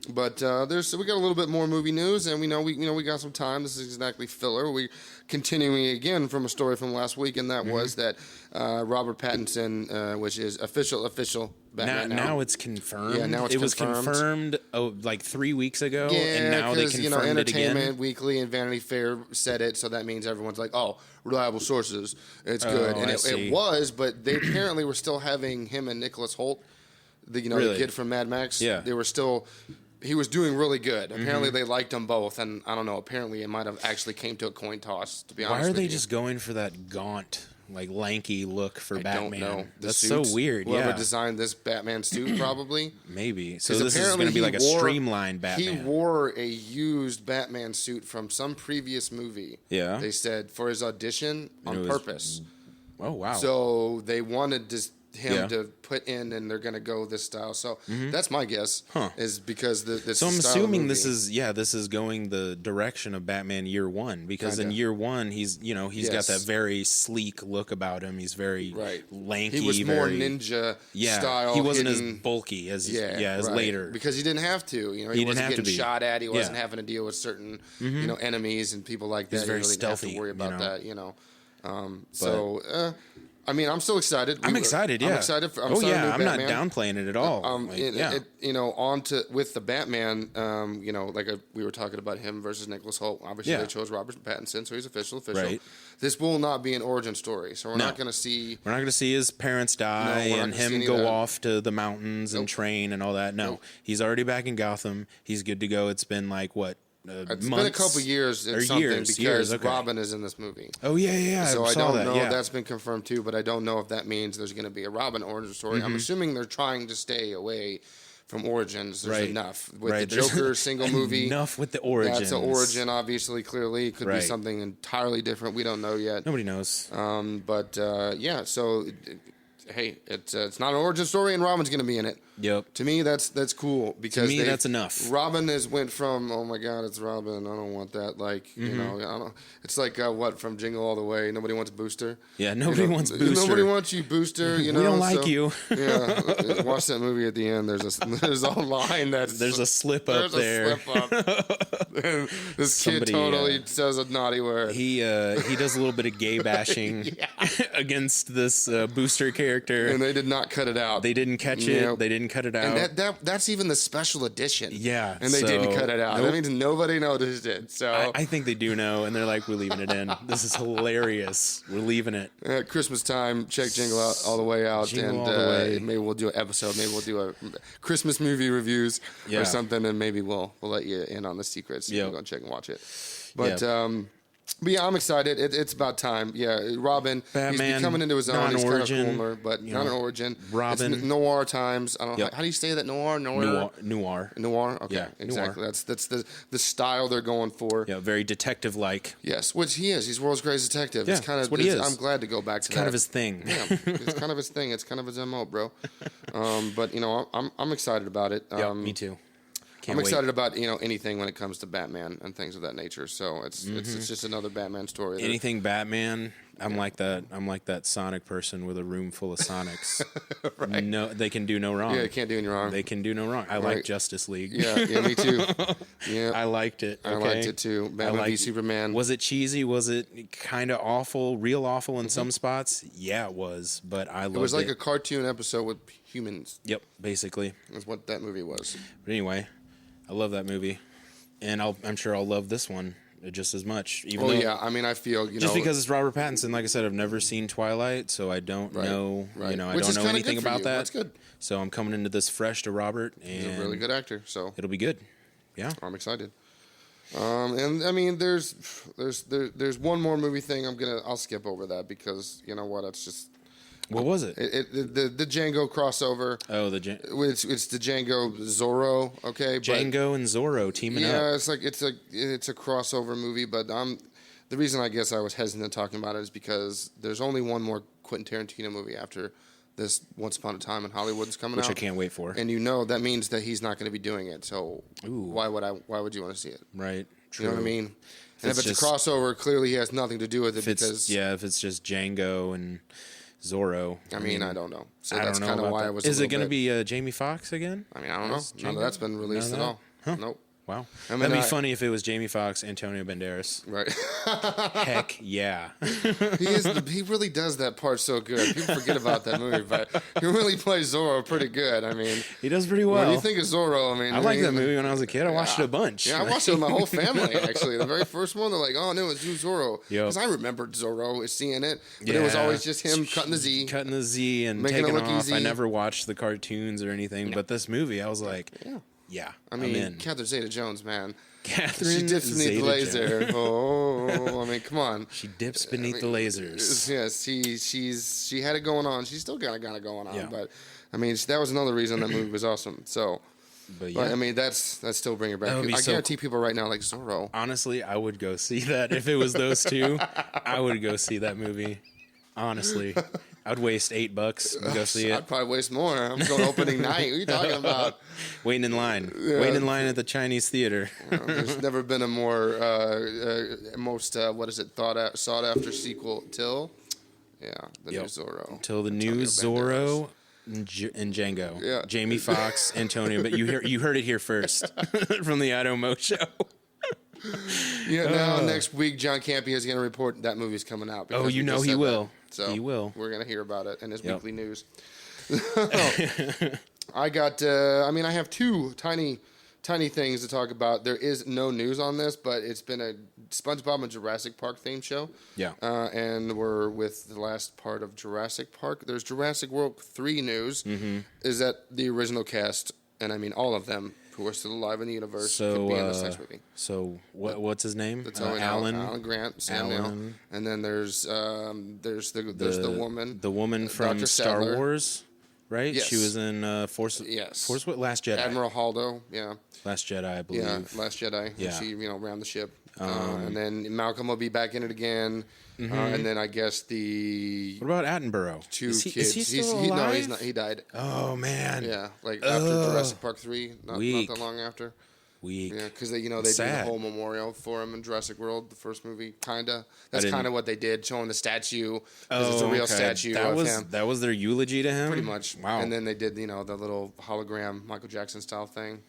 But we got a little bit more movie news, and we got some time. This is exactly filler. We continuing again from a story from last week, and that was that Robert Pattinson, which is official Batman now it's confirmed. Yeah, now it was confirmed like 3 weeks ago, and now they confirmed it again. Entertainment Weekly and Vanity Fair said it, so that means everyone's like, oh, reliable sources, it's good, and it was, but they apparently were still having him and Nicholas Hoult, the kid from Mad Max. Yeah, they were still. He was doing really good. Apparently, they liked them both, and I don't know. Apparently, it might have actually came to a coin toss. To be honest, why are they just going for that gaunt, like lanky look for Batman? I don't know. That's so weird. Whoever designed this Batman suit, probably. Maybe. So this is going to be like a streamlined Batman. He wore a used Batman suit from some previous movie. Yeah. They said for his audition on purpose. Oh wow. So they wanted him to put in, and they're going to go this style. So that's my guess. Is because this. So I'm assuming this is going the direction of Batman Year One, because in Year One he's got that very sleek look about him. He's very lanky. He was more ninja style. He wasn't as bulky as later, because he didn't have to. He wasn't getting shot at. He wasn't having to deal with certain enemies and people like that. He's very really stealthy. Didn't have to worry about that. I mean, I'm still excited. I'm excited. Yeah, I'm excited. I'm not downplaying it at all. With the Batman, we were talking about him versus Nicholas Hoult. Obviously, they chose Robert Pattinson, so he's official. Right. This will not be an origin story, so we're not going to see. We're not going to see his parents die and him go off to the mountains and train and all that. No, he's already back in Gotham. He's good to go. It's been like what? It's been a couple years because Robin is in this movie. Oh yeah. So I don't know if that's been confirmed too, but I don't know if that means there's going to be a Robin origin story. I'm assuming they're trying to stay away from origins. There's enough with the Joker single movie. Enough with the origins. That's an origin, obviously. Clearly, it could be something entirely different. We don't know yet. Nobody knows. So. Hey, it's not an origin story, and Robin's going to be in it. Yep. To me, that's cool because to me that's enough. Robin went from oh my god, it's Robin. I don't want that. Like I don't. It's like from Jingle All the Way. Nobody wants Booster. Yeah, nobody wants Booster. Nobody wants you, Booster. We don't like you. Yeah, watch that movie at the end. There's a line there's a slip up there. There's a slip up. And this kid totally says a naughty word. He does a little bit of gay bashing against this Booster character, and they did not cut it out. They didn't catch it. They didn't cut it out. And that's even the special edition. Yeah, and they didn't cut it out. Nope. That means nobody noticed it. So I think they do know, and they're like, we're leaving it in. This is hilarious. We're leaving it. At Christmas time, check Jingle out all the way out, Jingle and all the way. Maybe we'll do an episode. Maybe we'll do a Christmas movie reviews or something, and maybe we'll let you in on the secrets. You can go check and watch it. But yeah, I'm excited. It's about time. Yeah, Robin, Batman, he's coming into his own. He's kind of cooler, but not an origin. Robin, it's noir times. I don't know how do you say that? Noir. Okay, yeah, exactly. Noir. That's the style they're going for. Yeah, very detective like. Yes, which he is. He's world's greatest detective. Yeah, it's kind of what he is. I'm glad to go back to that. It's kind of his thing. Yeah, it's kind of his thing. It's kind of his MO, bro. But I'm excited about it. Yeah, me too. I'm excited about anything when it comes to Batman and things of that nature. So it's just another Batman story. Anything Batman, I'm like that. I'm like that Sonic person with a room full of Sonics. Right. No, they can do no wrong. Yeah, they can't do any wrong. They can do no wrong. I like Justice League. Yeah, me too. Yeah, I liked it. Okay? I liked it too. Batman v Superman. Was it cheesy? Was it kind of awful? Real awful in some spots? Yeah, it was. But I loved it. It was like a cartoon episode with humans. Yep, basically. That's what that movie was. But anyway, I love that movie, and I'm sure I'll love this one just as much. I mean, I feel just because it's Robert Pattinson. Like I said, I've never seen Twilight, so I don't know. Right. I Which don't know anything good about that. That's good. So I'm coming into this fresh to Robert, and he's a really good actor. So it'll be good. Yeah, I'm excited. And I mean, there's one more movie thing I'll skip over that because you know what? It's just. What was it? The Django crossover. Oh, it's the Django Zorro. Okay, Django and Zorro teaming up. Yeah, it's like it's a crossover movie. But the reason I guess I was hesitant talking about it is because there's only one more Quentin Tarantino movie after this Once Upon a Time in Hollywood is coming out, which I can't wait for. And that means that he's not going to be doing it. So why would you want to see it? Right. True. You know what I mean? And if it's a crossover, clearly he has nothing to do with it because if it's just Django and Zorro. I mean, I don't know. So I that's kind of why I was. Is it going to be Jamie Foxx again? I mean, I don't know. None of that's been released at all. Huh. Nope. Wow. That'd be funny if it was Jamie Foxx, Antonio Banderas. Right. Heck yeah. He really does that part so good. People forget about that movie, but he really plays Zorro pretty good. I mean, he does pretty well. When you think of Zorro, I liked that movie when I was a kid. I watched it a bunch. Yeah, I watched it with my whole family, actually. The very first one, they're like, oh, no, it's you, Zorro. Because I remembered Zorro seeing it, but it was always just him cutting the Z. Cutting the Z and making taking it look off. easy. I never watched the cartoons or anything, but this movie, I was like, yeah. I mean, Catherine Zeta-Jones, man. Catherine she dips beneath the laser. I mean, come on. She dips beneath the lasers. Yes, she had it going on. She's still got it going on. Yeah. But I mean, that was another reason that movie was awesome. So, but I mean, that's still bring it back. I guarantee people right now like Zorro. Honestly, I would go see that if it was those two. I would go see that movie. Honestly. I'd waste $8 and go see it. I'd probably waste more. I'm going opening night. What are you talking about? Waiting in line. Yeah. Waiting in line at the Chinese theater. There's never been a more sought after sequel till the new Zorro. Till the new Zorro and Django. Yeah. Jamie Foxx, Antonio. But you heard it here first from the Ido Mo Show. Now next week John Campea is going to report that movie's coming out. Oh, he will. So he will. We're going to hear about it in his weekly news. I have two tiny things to talk about. There is no news on this, but it's been a SpongeBob and Jurassic Park themed show. Yeah. And we're with the last part of Jurassic Park. There's Jurassic World 3 news. Mm-hmm. Is that the original cast, and I mean all of them, who are still alive in the universe, could be in this next movie. So what's his name? Alan Grant, Sam Neill, and then there's the woman, from Dr. Star Sadler. Wars, right? Yes. She was in Force what? Last Jedi. Admiral Holdo, Last Jedi, I believe. Yeah, Last Jedi. Yeah. She ran the ship, and then Malcolm will be back in it again. Mm-hmm. And then I guess what about Attenborough? Kids. Is he still alive? No, he's not. He died. Oh man. Yeah, like after Jurassic Park 3, not that long after. Weak. Yeah, because they do the whole memorial for him in Jurassic World, the first movie, kinda. That's kind of what they did, showing the statue. Because it's a real statue of him. That was their eulogy to him? Pretty much. Wow. And then they did, the little hologram Michael Jackson style thing.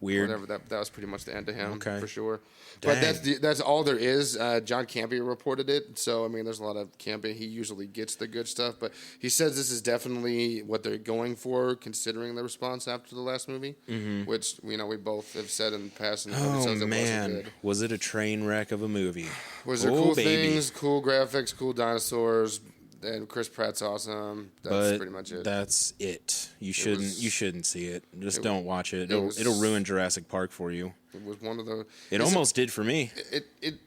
Weird. Whatever. That was pretty much the end of him, for sure. Dang. But that's all there is. John Campea reported it. So, I mean, there's a lot of Campea. He usually gets the good stuff. But he says this is definitely what they're going for, considering the response after the last movie. Which, we both have said in the past. And oh, man. Was it a train wreck of a movie? Was there cool things, cool graphics, cool dinosaurs, and Chris Pratt's awesome. That's pretty much it. That's it. You shouldn't see it. Just don't watch it. It'll ruin Jurassic Park for you. It was one of the. It almost did for me. It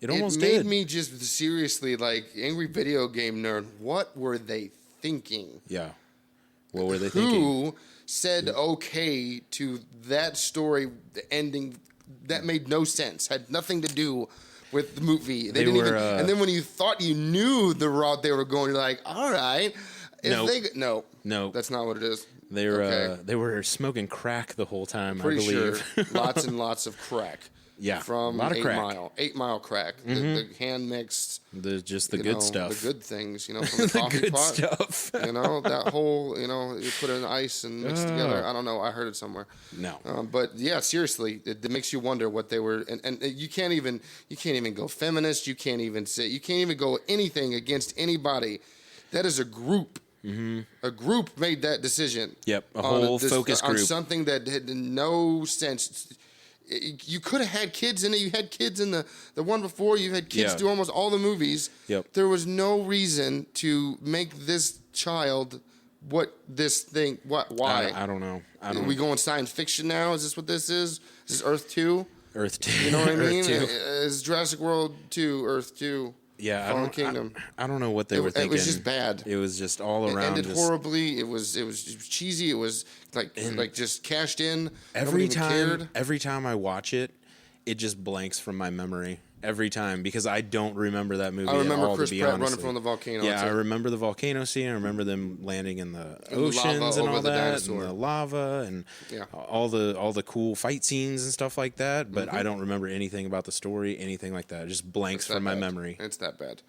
almost did. It made me just seriously angry video game nerd. What were they thinking? Yeah. What were they thinking? Who said okay to that story ending that made no sense? Had nothing to do with the movie. They didn't even. And then when you thought you knew the route they were going, you're like, all right. No, that's not what it is. They were smoking crack the whole time. Pretty I believe. Sure. Lots and lots of crack. Yeah, from a lot of 8 crack. Mile. 8 Mile crack. The hand mixed. The good stuff. The good things. From the coffee good pot. Stuff. That whole. You put it in ice and mix together. I don't know. I heard it somewhere. No. But yeah, seriously, it makes you wonder what they were. And you can't even go feminist. You can't even go anything against anybody. That is a group. A group made that decision. Yep, a whole focus group. On something that had no sense. You could have had kids in it. You had kids in the one before. You had kids do almost all the movies. Yep. There was no reason to make this child what this thing. What? Why? I don't know. Are we going science fiction now? Is this what this is? Is this Earth 2? Earth 2. You know what I mean? 2. Is Jurassic World 2 Earth 2? Yeah, Fallen Kingdom. I don't know what they were thinking. It was just bad. It was just all around. It ended horribly. It was cheesy. It was like just cashed in. Every time I watch it, it just blanks from my memory. Every time, because I don't remember that movie. I remember at all, Chris Pratt running from the volcano. Yeah, I remember the volcano scene. I remember them landing in the oceans and all that, and the lava, and all the cool fight scenes and stuff like that. But I don't remember anything about the story, anything like that. It just blanks from my memory. It's that bad.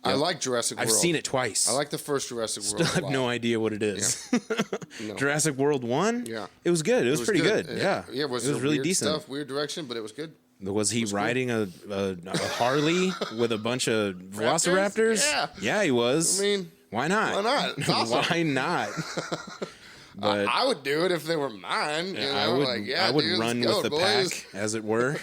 Yep. I like Jurassic World. I've seen it twice. I like the first Jurassic World. Still have no idea what it is. Yeah. No. Jurassic World 1? Yeah. It was good. It was pretty good. Yeah. Yeah, it was really decent. Weird direction, but it was good. Was he riding a Harley with a bunch of velociraptors? Yeah, he was. I mean, why not? Why not? It's awesome. Why not? But I would do it if they were mine. I would run with the pack, as it were.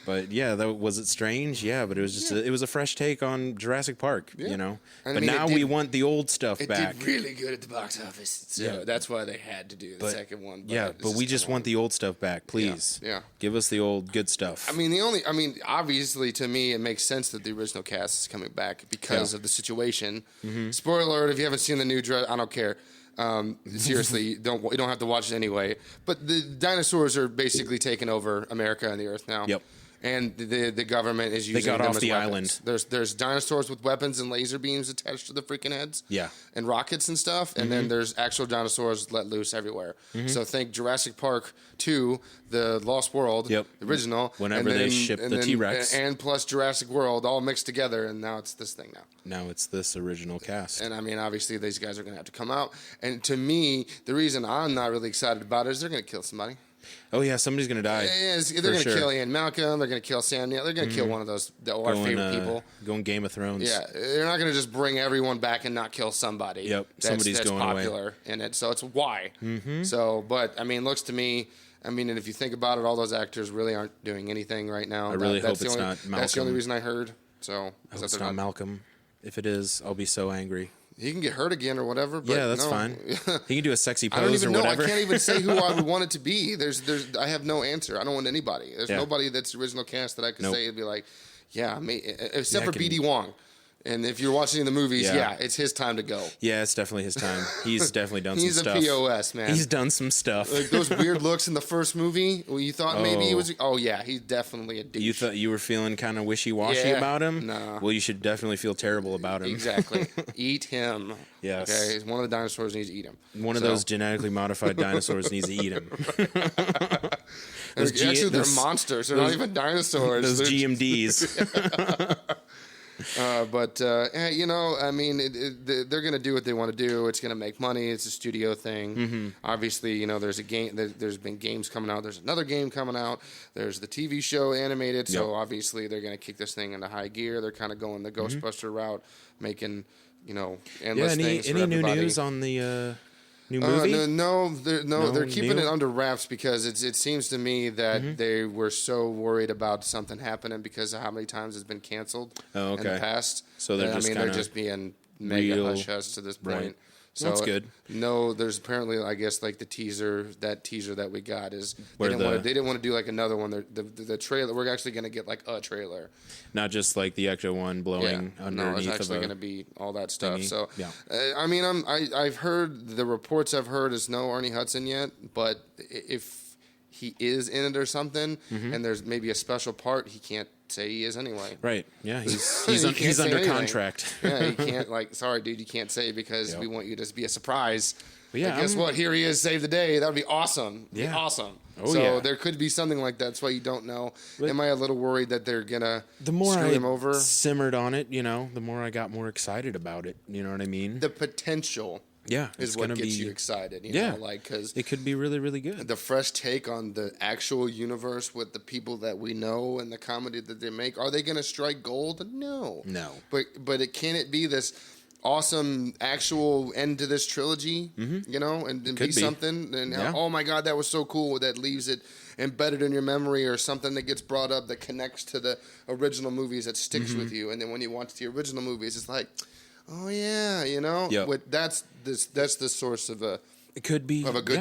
But yeah, was it strange? Yeah, but it was just it was a fresh take on Jurassic Park, But now we want the old stuff back. It did really good at the box office, so that's why they had to do the second one. But we just want the old stuff back, please. Yeah, give us the old good stuff. I mean, obviously to me, it makes sense that the original cast is coming back because of the situation. Spoiler alert: if you haven't seen the new, I don't care. Seriously, you don't have to watch it anyway. But the dinosaurs are basically taking over America and the Earth now. Yep. And the government is using them as the weapons. There's dinosaurs with weapons and laser beams attached to the freaking heads. Yeah. And rockets and stuff. And then there's actual dinosaurs let loose everywhere. So think Jurassic Park 2, the Lost World, the original. Whenever they ship the T-Rex. And plus Jurassic World all mixed together. And now it's this thing now. Now it's this original cast. And I mean, obviously these guys are going to have to come out. And to me, the reason I'm not really excited about it is they're going to kill somebody. Oh yeah, somebody's gonna die. Yeah, they're gonna kill Ian Malcolm. They're gonna kill Sam Neill. They're gonna kill one of our favorite people. Going Game of Thrones. Yeah, they're not gonna just bring everyone back and not kill somebody. Yep, somebody's that's going popular in it. So it's why. So, but I mean, looks to me. I mean, and if you think about it, all those actors really aren't doing anything right now. I really hope it's not Malcolm. That's the only reason I heard. So I hope it's not Malcolm. If it is, I'll be so angry. He can get hurt again or whatever. But yeah, that's fine. He can do a sexy pose I don't even or know. whatever. I can't even say who I would want it to be. I have no answer. I don't want anybody. There's nobody that's the original cast that I could say would be like, yeah, me, except for BD Wong. And if you're watching the movies, it's his time to go. Yeah, it's definitely his time. He's definitely done some stuff. He's a POS, man. He's done some stuff. Like those weird looks in the first movie, well, you thought maybe he was... Oh, yeah, he's definitely a douche. You thought you were feeling kind of wishy-washy about him? Nah. Well, you should definitely feel terrible about him. Exactly. Eat him. Yes. Okay, he's one of the dinosaurs needs to eat him. One of those genetically modified dinosaurs needs to eat him. Actually, they're monsters. They're not even dinosaurs. Those GMDs. You know, I mean, they're going to do what they want to do. It's going to make money. It's a studio thing. Mm-hmm. Obviously, you know, there's a game. There's been games coming out. There's another game coming out. There's the TV show animated. So obviously, they're going to kick this thing into high gear. They're kind of going the Ghostbuster route, making, you know, endless things for everybody. Any new news on the new movie? They're keeping it under wraps because it seems to me that they were so worried about something happening because of how many times it's been canceled in the past. So they're just being mega hush-hush to this point. Right. So that's good. No, there's apparently, I guess, like the teaser that we got is they didn't want to do like another one. The trailer, we're actually going to get like a trailer, not just like the extra one blowing underneath. No, it's actually going to be all that stuff. Thingy. So yeah. I mean, I've heard the reports I've heard is no Ernie Hudson yet, but if he is in it or something, and there's maybe a special part, he can't say he is anyway. Right. Yeah. He's under contract. Yeah. He can't sorry, dude, you can't say because we want you to be a surprise. Well, yeah. But guess what? Here he is, save the day. That would be awesome. Yeah. Be awesome. Oh, so there could be something like that. That's why you don't know. But am I a little worried that they're gonna screw him over? Simmered on it, you know, the more I got more excited about it. You know what I mean? The potential. Yeah, is what gets you excited. You know, like because it could be really, really good. The fresh take on the actual universe with the people that we know and the comedy that they make. Are they going to strike gold? No. But can it be this awesome actual end to this trilogy? You know, and be something. And oh my God, that was so cool. That leaves it embedded in your memory, or something that gets brought up that connects to the original movies that sticks with you. And then when you watch the original movies, it's like, oh yeah, you know. That's the source of a good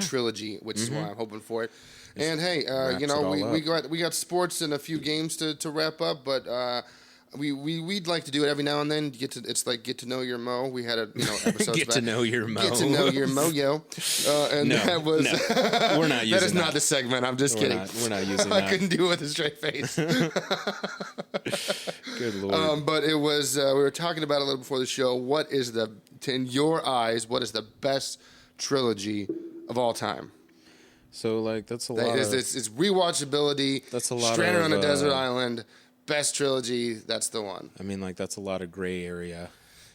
trilogy, which is why I'm hoping for it. And hey, you know, we got sports and a few games to wrap up, but we'd like to do it every now and then. Get to know your Mo. We had episodes get to know your Mo. Get to know your Mo, yo. That was we're not using that is not the segment. I'm just kidding. We're not using that. I couldn't do it with a straight face. Good Lord. But it was we were talking about it a little before the show. What is in your eyes, what is the best trilogy of all time? So like that's a lot. It's rewatchability. That's a lot. Stranded on a desert island. Best trilogy. That's the one. I mean, like that's a lot of gray area.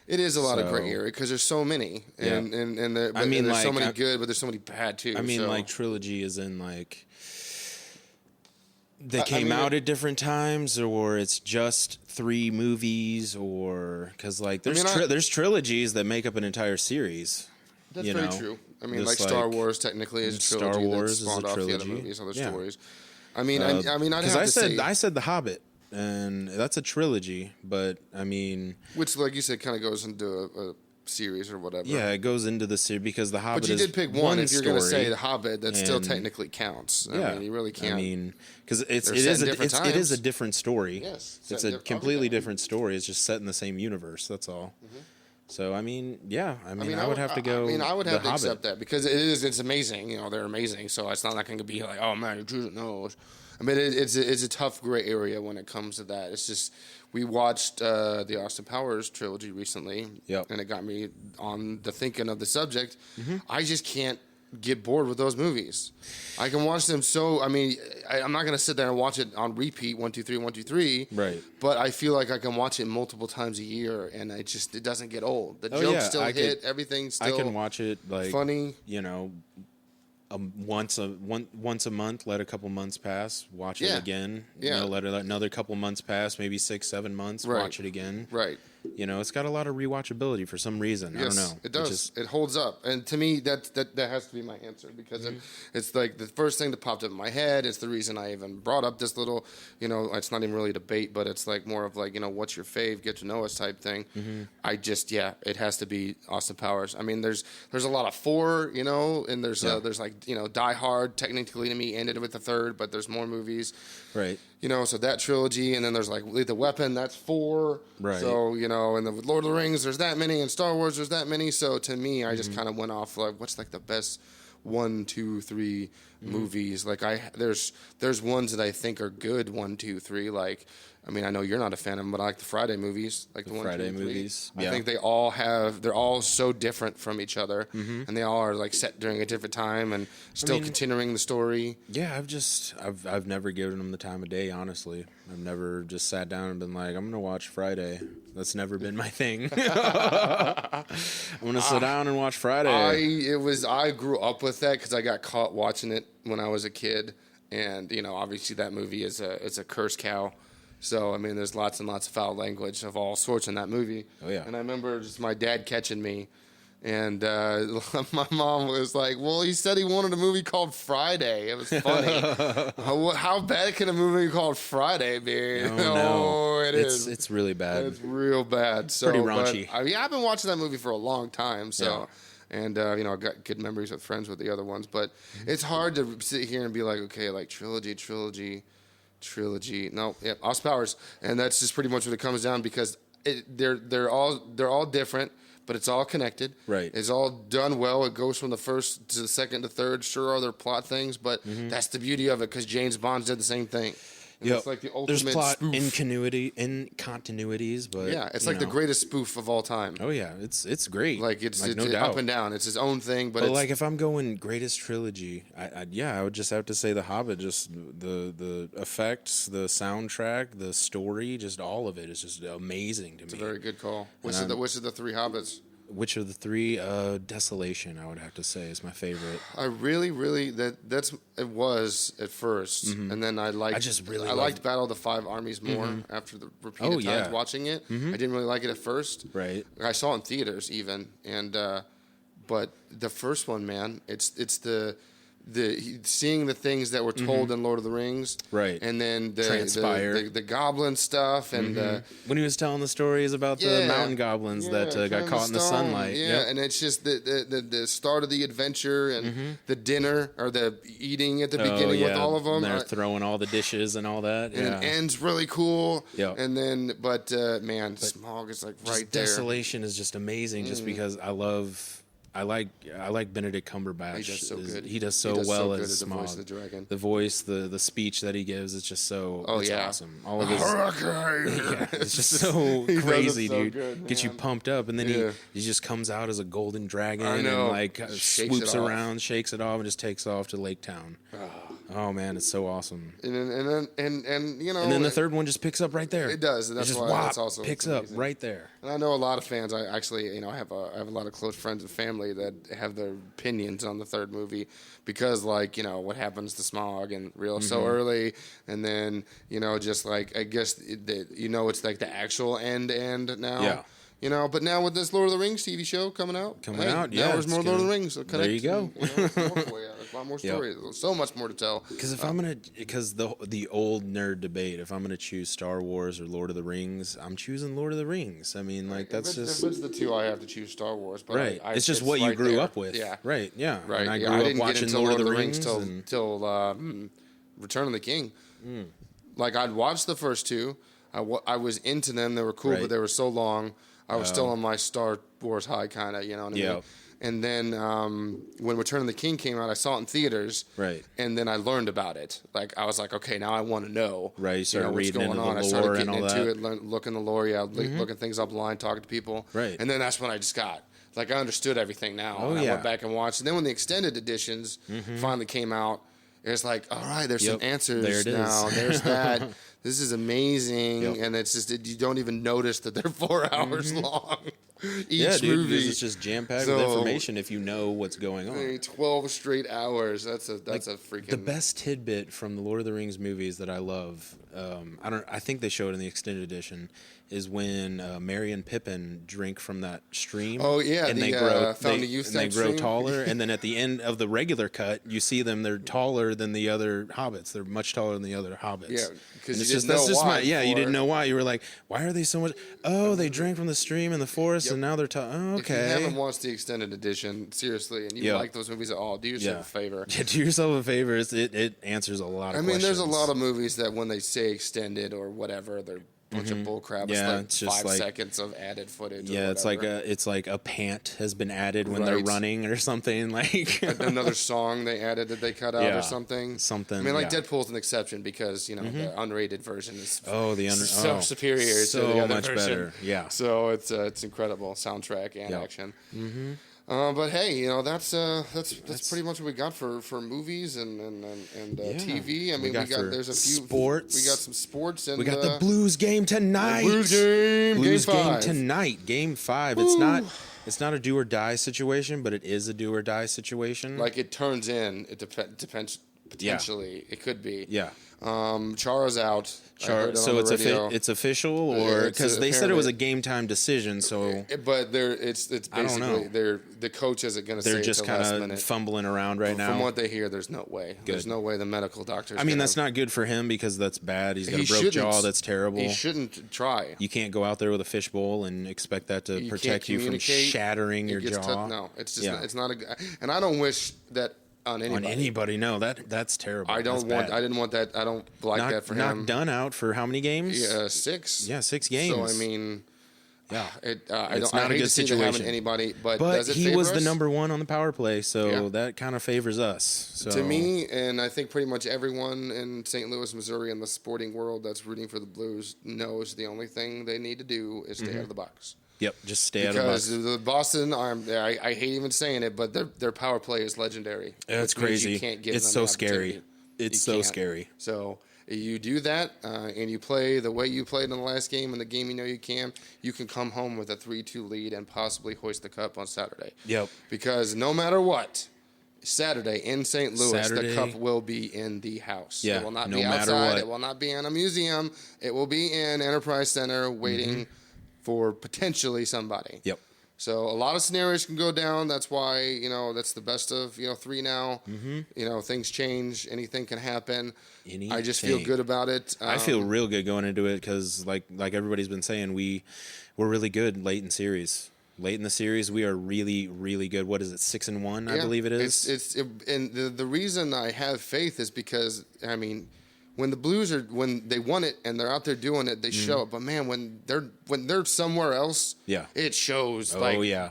It is a lot of gray area because there's so many, and there's so many good, but there's so many bad too. I mean, like trilogy is in like they came out at different times, or it's just 3 movies, or because like there's trilogies that make up an entire series. That's very true. I mean, like Star Wars technically is a trilogy. Star Wars that spawned is a trilogy. Off the other movies, other stories. I mean, I'd have to say I said The Hobbit. And that's a trilogy, but I mean, which, like you said, kind of goes into a series or whatever. Yeah, it goes into the series because The Hobbit. But you did pick one. If you're going to say The Hobbit, that still and, technically counts. I mean, you really can't. I mean, because it is a different story. Yes, it's a completely different story. It's just set in the same universe. That's all. Mm-hmm. So I mean, I would have to go. I mean, I would have to accept that because it's amazing. You know, they're amazing. So it's not going to be like, oh man, you're choosing those. I mean, it's a tough gray area when it comes to that. It's just we watched the Austin Powers trilogy recently, and it got me on the thinking of the subject. Mm-hmm. I just can't get bored with those movies. I can watch them I'm not going to sit there and watch it on repeat 1, 2, 3, 1, 2, 3. Right. But I feel like I can watch it multiple times a year, and it doesn't get old. The jokes still hit. Everything's still. I can watch it like funny. You know. Once a month, let a couple months pass, watch it again. Yeah. Let another couple months pass, maybe 6-7 months, watch it again. Right. You know, it's got a lot of rewatchability for some reason. Yes, I don't know. It does. It holds up. And to me, that has to be my answer because it's like the first thing that popped up in my head. It's the reason I even brought up this little, it's not even really a debate, but it's like more of like, what's your fave, get to know us type thing. Mm-hmm. It has to be Austin Powers. I mean, there's a lot of 4, and there's like, Die Hard technically to me ended with the 3rd, but there's more movies. Right. So that trilogy, and then there's like Lethal Weapon, that's 4. Right. So, and the Lord of the Rings, there's that many, and Star Wars, there's that many. So to me, I just kind of went off like, what's like the best 1, 2, 3 movies? Like there's ones that I think are good 1, 2, 3. Like, I mean, I know you're not a fan of them, but I like the Friday movies, like the 1, Friday 2, and 3. movies. I think they're all so different from each other, and they all are like set during a different time and still continuing the story. Yeah, I've never given them the time of day. Honestly, I've never just sat down and been like, I'm gonna watch Friday. That's never been my thing. I'm gonna sit down and watch Friday. I grew up with that because I got caught watching it when I was a kid, and obviously that movie is a curse cow. So, I mean, there's lots and lots of foul language of all sorts in that movie. Oh, yeah. And I remember just my dad catching me, and my mom was like, well, he said he wanted a movie called Friday. It was funny. How bad can a movie called Friday be? Oh, no. It is. It's really bad. It's real bad. So, pretty raunchy. I've been watching that movie for a long time, so... Yeah. And, I've got good memories with friends with the other ones. But it's hard to sit here and be like, okay, like trilogy. No, yeah, Austin Powers, and that's just pretty much what it comes down because they're all different, but it's all connected. Right. It's all done well. It goes from the first to the second to third. Sure, are there plot things, but that's the beauty of it because James Bond did the same thing. Yeah, it's like the ultimate there's plot spoof. continuities, but yeah, it's like the greatest spoof of all time. Oh yeah, it's great. Like it's no doubt. up and down. It's his own thing, but like if I'm going greatest trilogy, I would just have to say The Hobbit. Just the effects, the soundtrack, the story, just all of it is just amazing to me. It's a very good call. Which of the 3 Hobbits? Which of the 3? Desolation, I would have to say, is my favorite. I really it was at first, and then I liked Battle of the 5 Armies more after the repeated times watching it. I didn't really like it at first. Right. I saw it in theaters even, and but the first one, man, it's the seeing the things that were told in Lord of the Rings, right, and then the goblin stuff, and when he was telling the stories about the mountain goblins that got caught in the sunlight, and it's just the start of the adventure and the dinner or the eating at the beginning with all of them. And they're throwing all the dishes and all that, and it ends really cool. Yeah, and then Smaug is like right there. Desolation is just amazing, just because I like Benedict Cumberbatch. He does so good. He does so well as the Smaug. voice of the dragon. The voice, the speech that he gives, is just so awesome. All of his, it's just so crazy, dude. Good, gets you pumped up, and then he just comes out as a golden dragon and like swoops around, shakes it off, and just takes off to Lake Town. Oh man, it's so awesome. And then the third one just picks up right there. It does. And that's why it's also picks up right there. And I know a lot of fans. I actually, I have a lot of close friends and family that have their opinions on the third movie because, what happens to Smaug and so early, and then just like I guess it's like the actual end now. Yeah. But now with this Lord of the Rings TV show coming out, now there's more Lord of the Rings. So there you go. A lot more stories. There's so much more to tell. Because the old nerd debate, if I'm gonna choose Star Wars or Lord of the Rings, I'm choosing Lord of the Rings. I mean, if it's the two, I have to choose Star Wars. But right. It's just what you grew up with. Yeah. Right. Yeah. Right. And I grew up up watching Lord of the Rings till Return of the King. Like I'd watched the first 2. I was into them. They were cool, but they were so long. I was still on my Star Wars high, kind of, you know what I mean? And then when Return of the King came out, I saw it in theaters. Right. And then I learned about it. Like, I was like, okay, now I want to know. Right, you started what's reading going into on. the I started lore getting and all into that. it, looking the lore, looking things up online, talking to people. Right. And then that's when I just got, like, I understood everything now. Oh, and yeah. I went back and watched. And then when the extended editions finally came out, it's like, all right, there's some answers there it now. is. There's that. This is amazing. And it's just, you don't even notice that they're 4 hours long. Each movie. It's just jam-packed with information if you know what's going on. 12 straight hours. That's a freaking... The best tidbit from the Lord of the Rings movies that I love, I think they showed in the extended edition, is when Merry and Pippin drink from that stream. Oh yeah, and they grow taller. And then at the end of the regular cut, you see them. They're taller than the other hobbits. They're much taller than the other hobbits. Yeah, because you didn't know why. You were like, why are they so much? Oh, they drank from the stream in the forest, and now they're tall. Oh, okay. If you haven't watched the extended edition, seriously, and you like those movies at all, do yourself a favor. Yeah, do yourself a favor. It answers a lot of questions. There's a lot of movies that when they say say extended or whatever. They're bunch of bull crap. Yeah, it's like 5 seconds of added footage. Yeah, or it's like a pant has been added when they're running or something. Like another song they added that they cut out or something. Something. I mean, like Deadpool's an exception because the unrated version is so superior so to the other much version. Better. Yeah. So it's incredible soundtrack and action. Mm-hmm. But hey, that's pretty much what we got for movies and TV. I mean, there's a few sports. We got some sports and we got the Blues game tonight. Blues game tonight. Game 5. Ooh. It's not a do or die situation, but it is a do or die situation. Like it turns in. It depends. Potentially, it could be. Yeah. Chara's out. So it's official, or because they said it was a game time decision. So, but it's basically the coach isn't going to say they're just kind of fumbling around right now. From what they hear, there's no way. Good. There's no way the medical doctors. I mean, that's not good for him because that's bad. He's got a broke jaw. That's terrible. He shouldn't try. You can't go out there with a fishbowl and expect that to protect you from shattering your jaw. No, it's just it's not a. And I don't wish that. On anybody, no, that's terrible. I didn't want that. I don't like that for him. Knocked Dunn out for how many games? Yeah, 6. Yeah, 6 games. So I mean, yeah, it's not a good situation. Anybody, but does it he was favor the us? number 1 on the power play, so that kind of favors us. So. To me, and I think pretty much everyone in St. Louis, Missouri, in the sporting world that's rooting for the Blues knows the only thing they need to do is stay out of the box. Yep, just stay out of the box. Because the Boston, I hate even saying it, but their power play is legendary. It's crazy. You can't give it's them so scary. It's so scary. So you do that, and you play the way you played in the last game, and the game you can come home with a 3-2 lead and possibly hoist the cup on Saturday. Yep. Because no matter what, Saturday in St. Louis, the cup will be in the house. Yeah, it will not be outside. It will not be in a museum. It will be in Enterprise Center waiting for potentially somebody. Yep. So a lot of scenarios can go down. That's why, that's the best of, 3 now. Mm-hmm. Things change. Anything can happen. I just feel good about it. I feel real good going into it because, like everybody's been saying, we're really good late in series. Late in the series, we are really, really good. What is it, 6-1? I believe it is. And the reason I have faith is because, I mean, when the Blues when they won it and they're out there doing it, they show it. But man, when they're somewhere else, it shows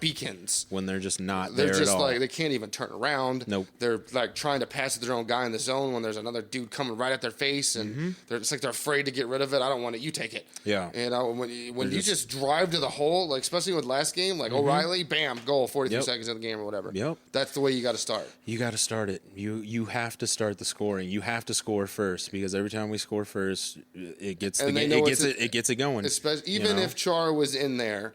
beacons. When they're just not they're there just at all. like they can't even turn around. Nope. They're like trying to pass it to their own guy in the zone when there's another dude coming right at their face, and it's like they're afraid to get rid of it. I don't want it. You take it. Yeah. And when you just drive to the hole, like especially with last game, like O'Reilly, bam, goal, 43 seconds in the game or whatever. Yep. That's the way you got to start. You got to start it. You have to start the scoring. You have to score first because every time we score first, it gets it going. Especially even if Char was in there,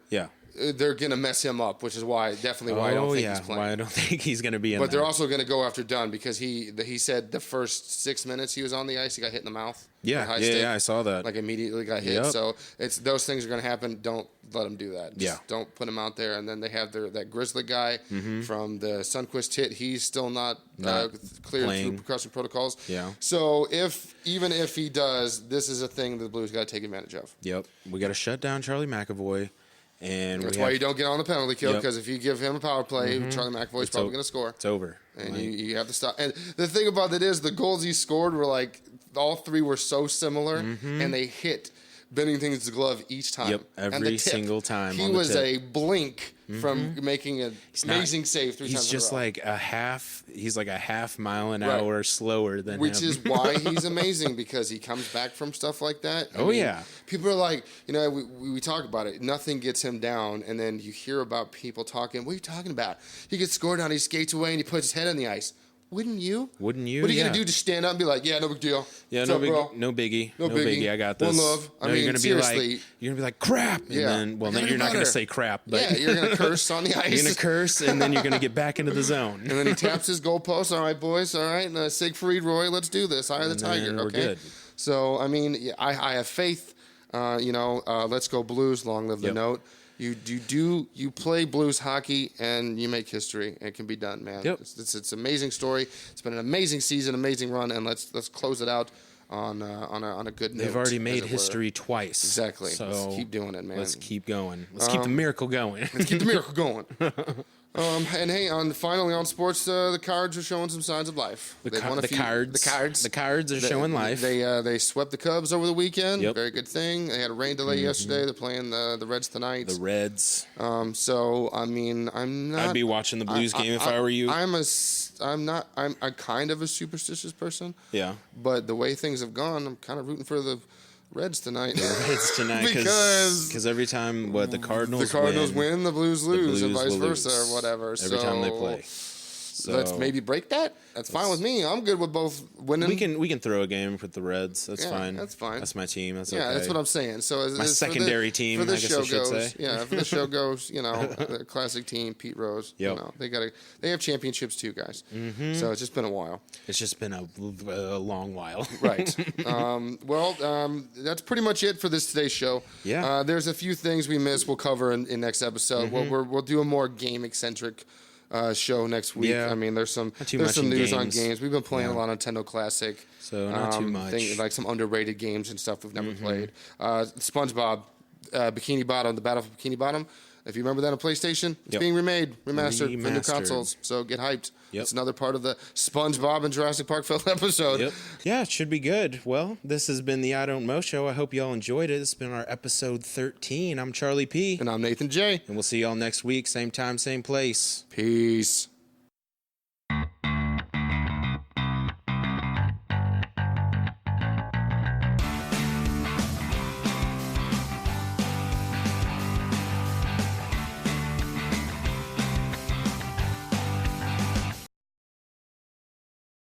they're gonna mess him up, which is why I don't think he's playing. Why I don't think he's gonna be in. But they're also gonna go after Dunn because he said the first 6 minutes he was on the ice, he got hit in the mouth. Yeah, I saw that. Like immediately got hit. Yep. So those things are gonna happen. Don't let him do that. Just don't put him out there. And then they have that Grizzly guy from the Sunquist hit. He's still not cleared through precaution protocols. Yeah. So even if he does, this is a thing that the Blues got to take advantage of. Yep. We got to shut down Charlie McAvoy. And that's why you don't get on the penalty kill, because if you give him a power play, Charlie McAvoy's probably going to score. It's over. And you have to stop. And the thing about it is the goals he scored were like, all 3 were so similar, and they hit Bennington's glove each time. Yep, every single time. He was a blink from making an amazing save 3 times in a row. He's just like a half mile an hour slower than Which him. is why he's amazing, because he comes back from stuff like that. I mean, people are like, we talk about it. Nothing gets him down, and then you hear about people talking. What are you talking about? He gets scored down, he skates away, and he puts his head on the ice. Wouldn't you? What are you going to do? Just stand up and be like, yeah, no big deal. Yeah, no biggie. No biggie. I got this. One love. No, you're going to be like, crap. And then you're not going to say crap. But you're going to curse on the ice. You're going to curse, and then you're going to get back into the zone. And then he taps his goalpost. All right, boys. All right. Siegfried, Roy, let's do this. Eye of the Tiger. We're good. So, I mean, I have faith. Let's go Blues. Long live the note. You play Blues hockey and you make history. It can be done, man. Yep. It's an amazing story. It's been an amazing season, amazing run, and let's close it out on a good note. They've already made history twice. Exactly. So let's keep doing it, man. Let's keep going. Let's keep the miracle going. Let's keep the miracle going. And hey, finally on sports, the Cards are showing some signs of life. The Cards are showing life. They swept the Cubs over the weekend. Yep. Very good thing. They had a rain delay yesterday. They're playing the Reds tonight. The Reds. So I mean, I'm not. I'd be watching the Blues game if I were you. I'm kind of a superstitious person. Yeah. But the way things have gone, I'm kind of rooting for the Reds tonight. Because every time the Cardinals win, the Blues lose, and vice versa, or whatever. Every time they play. So let's maybe break that. That's fine with me. I'm good with both winning. We can throw a game with the Reds. That's fine. That's fine. That's my team. That's okay. That's what I'm saying. So my secondary team. For the show goes. Yeah, for the show goes. The classic team, Pete Rose. Yep. They have championships too, guys. Mm-hmm. So it's just been a while. It's just been a long while. Right. That's pretty much it for today's show. Yeah. There's a few things we missed. We'll cover in next episode. Mm-hmm. We'll do a more game eccentric show next week. Yeah. I mean, there's some news on games. We've been playing a lot of Nintendo Classic. So not too much. Like some underrated games and stuff we've never played. Spongebob, Bikini Bottom, the Battle for Bikini Bottom. If you remember that on PlayStation, it's being remastered for new consoles. So get hyped. Yep. It's another part of the SpongeBob and Jurassic Park film episode. Yep. Yeah, it should be good. Well, this has been the I Don't Know Show. I hope y'all enjoyed it. It's been our episode 13. I'm Charlie P. And I'm Nathan J. And we'll see y'all next week. Same time, same place. Peace.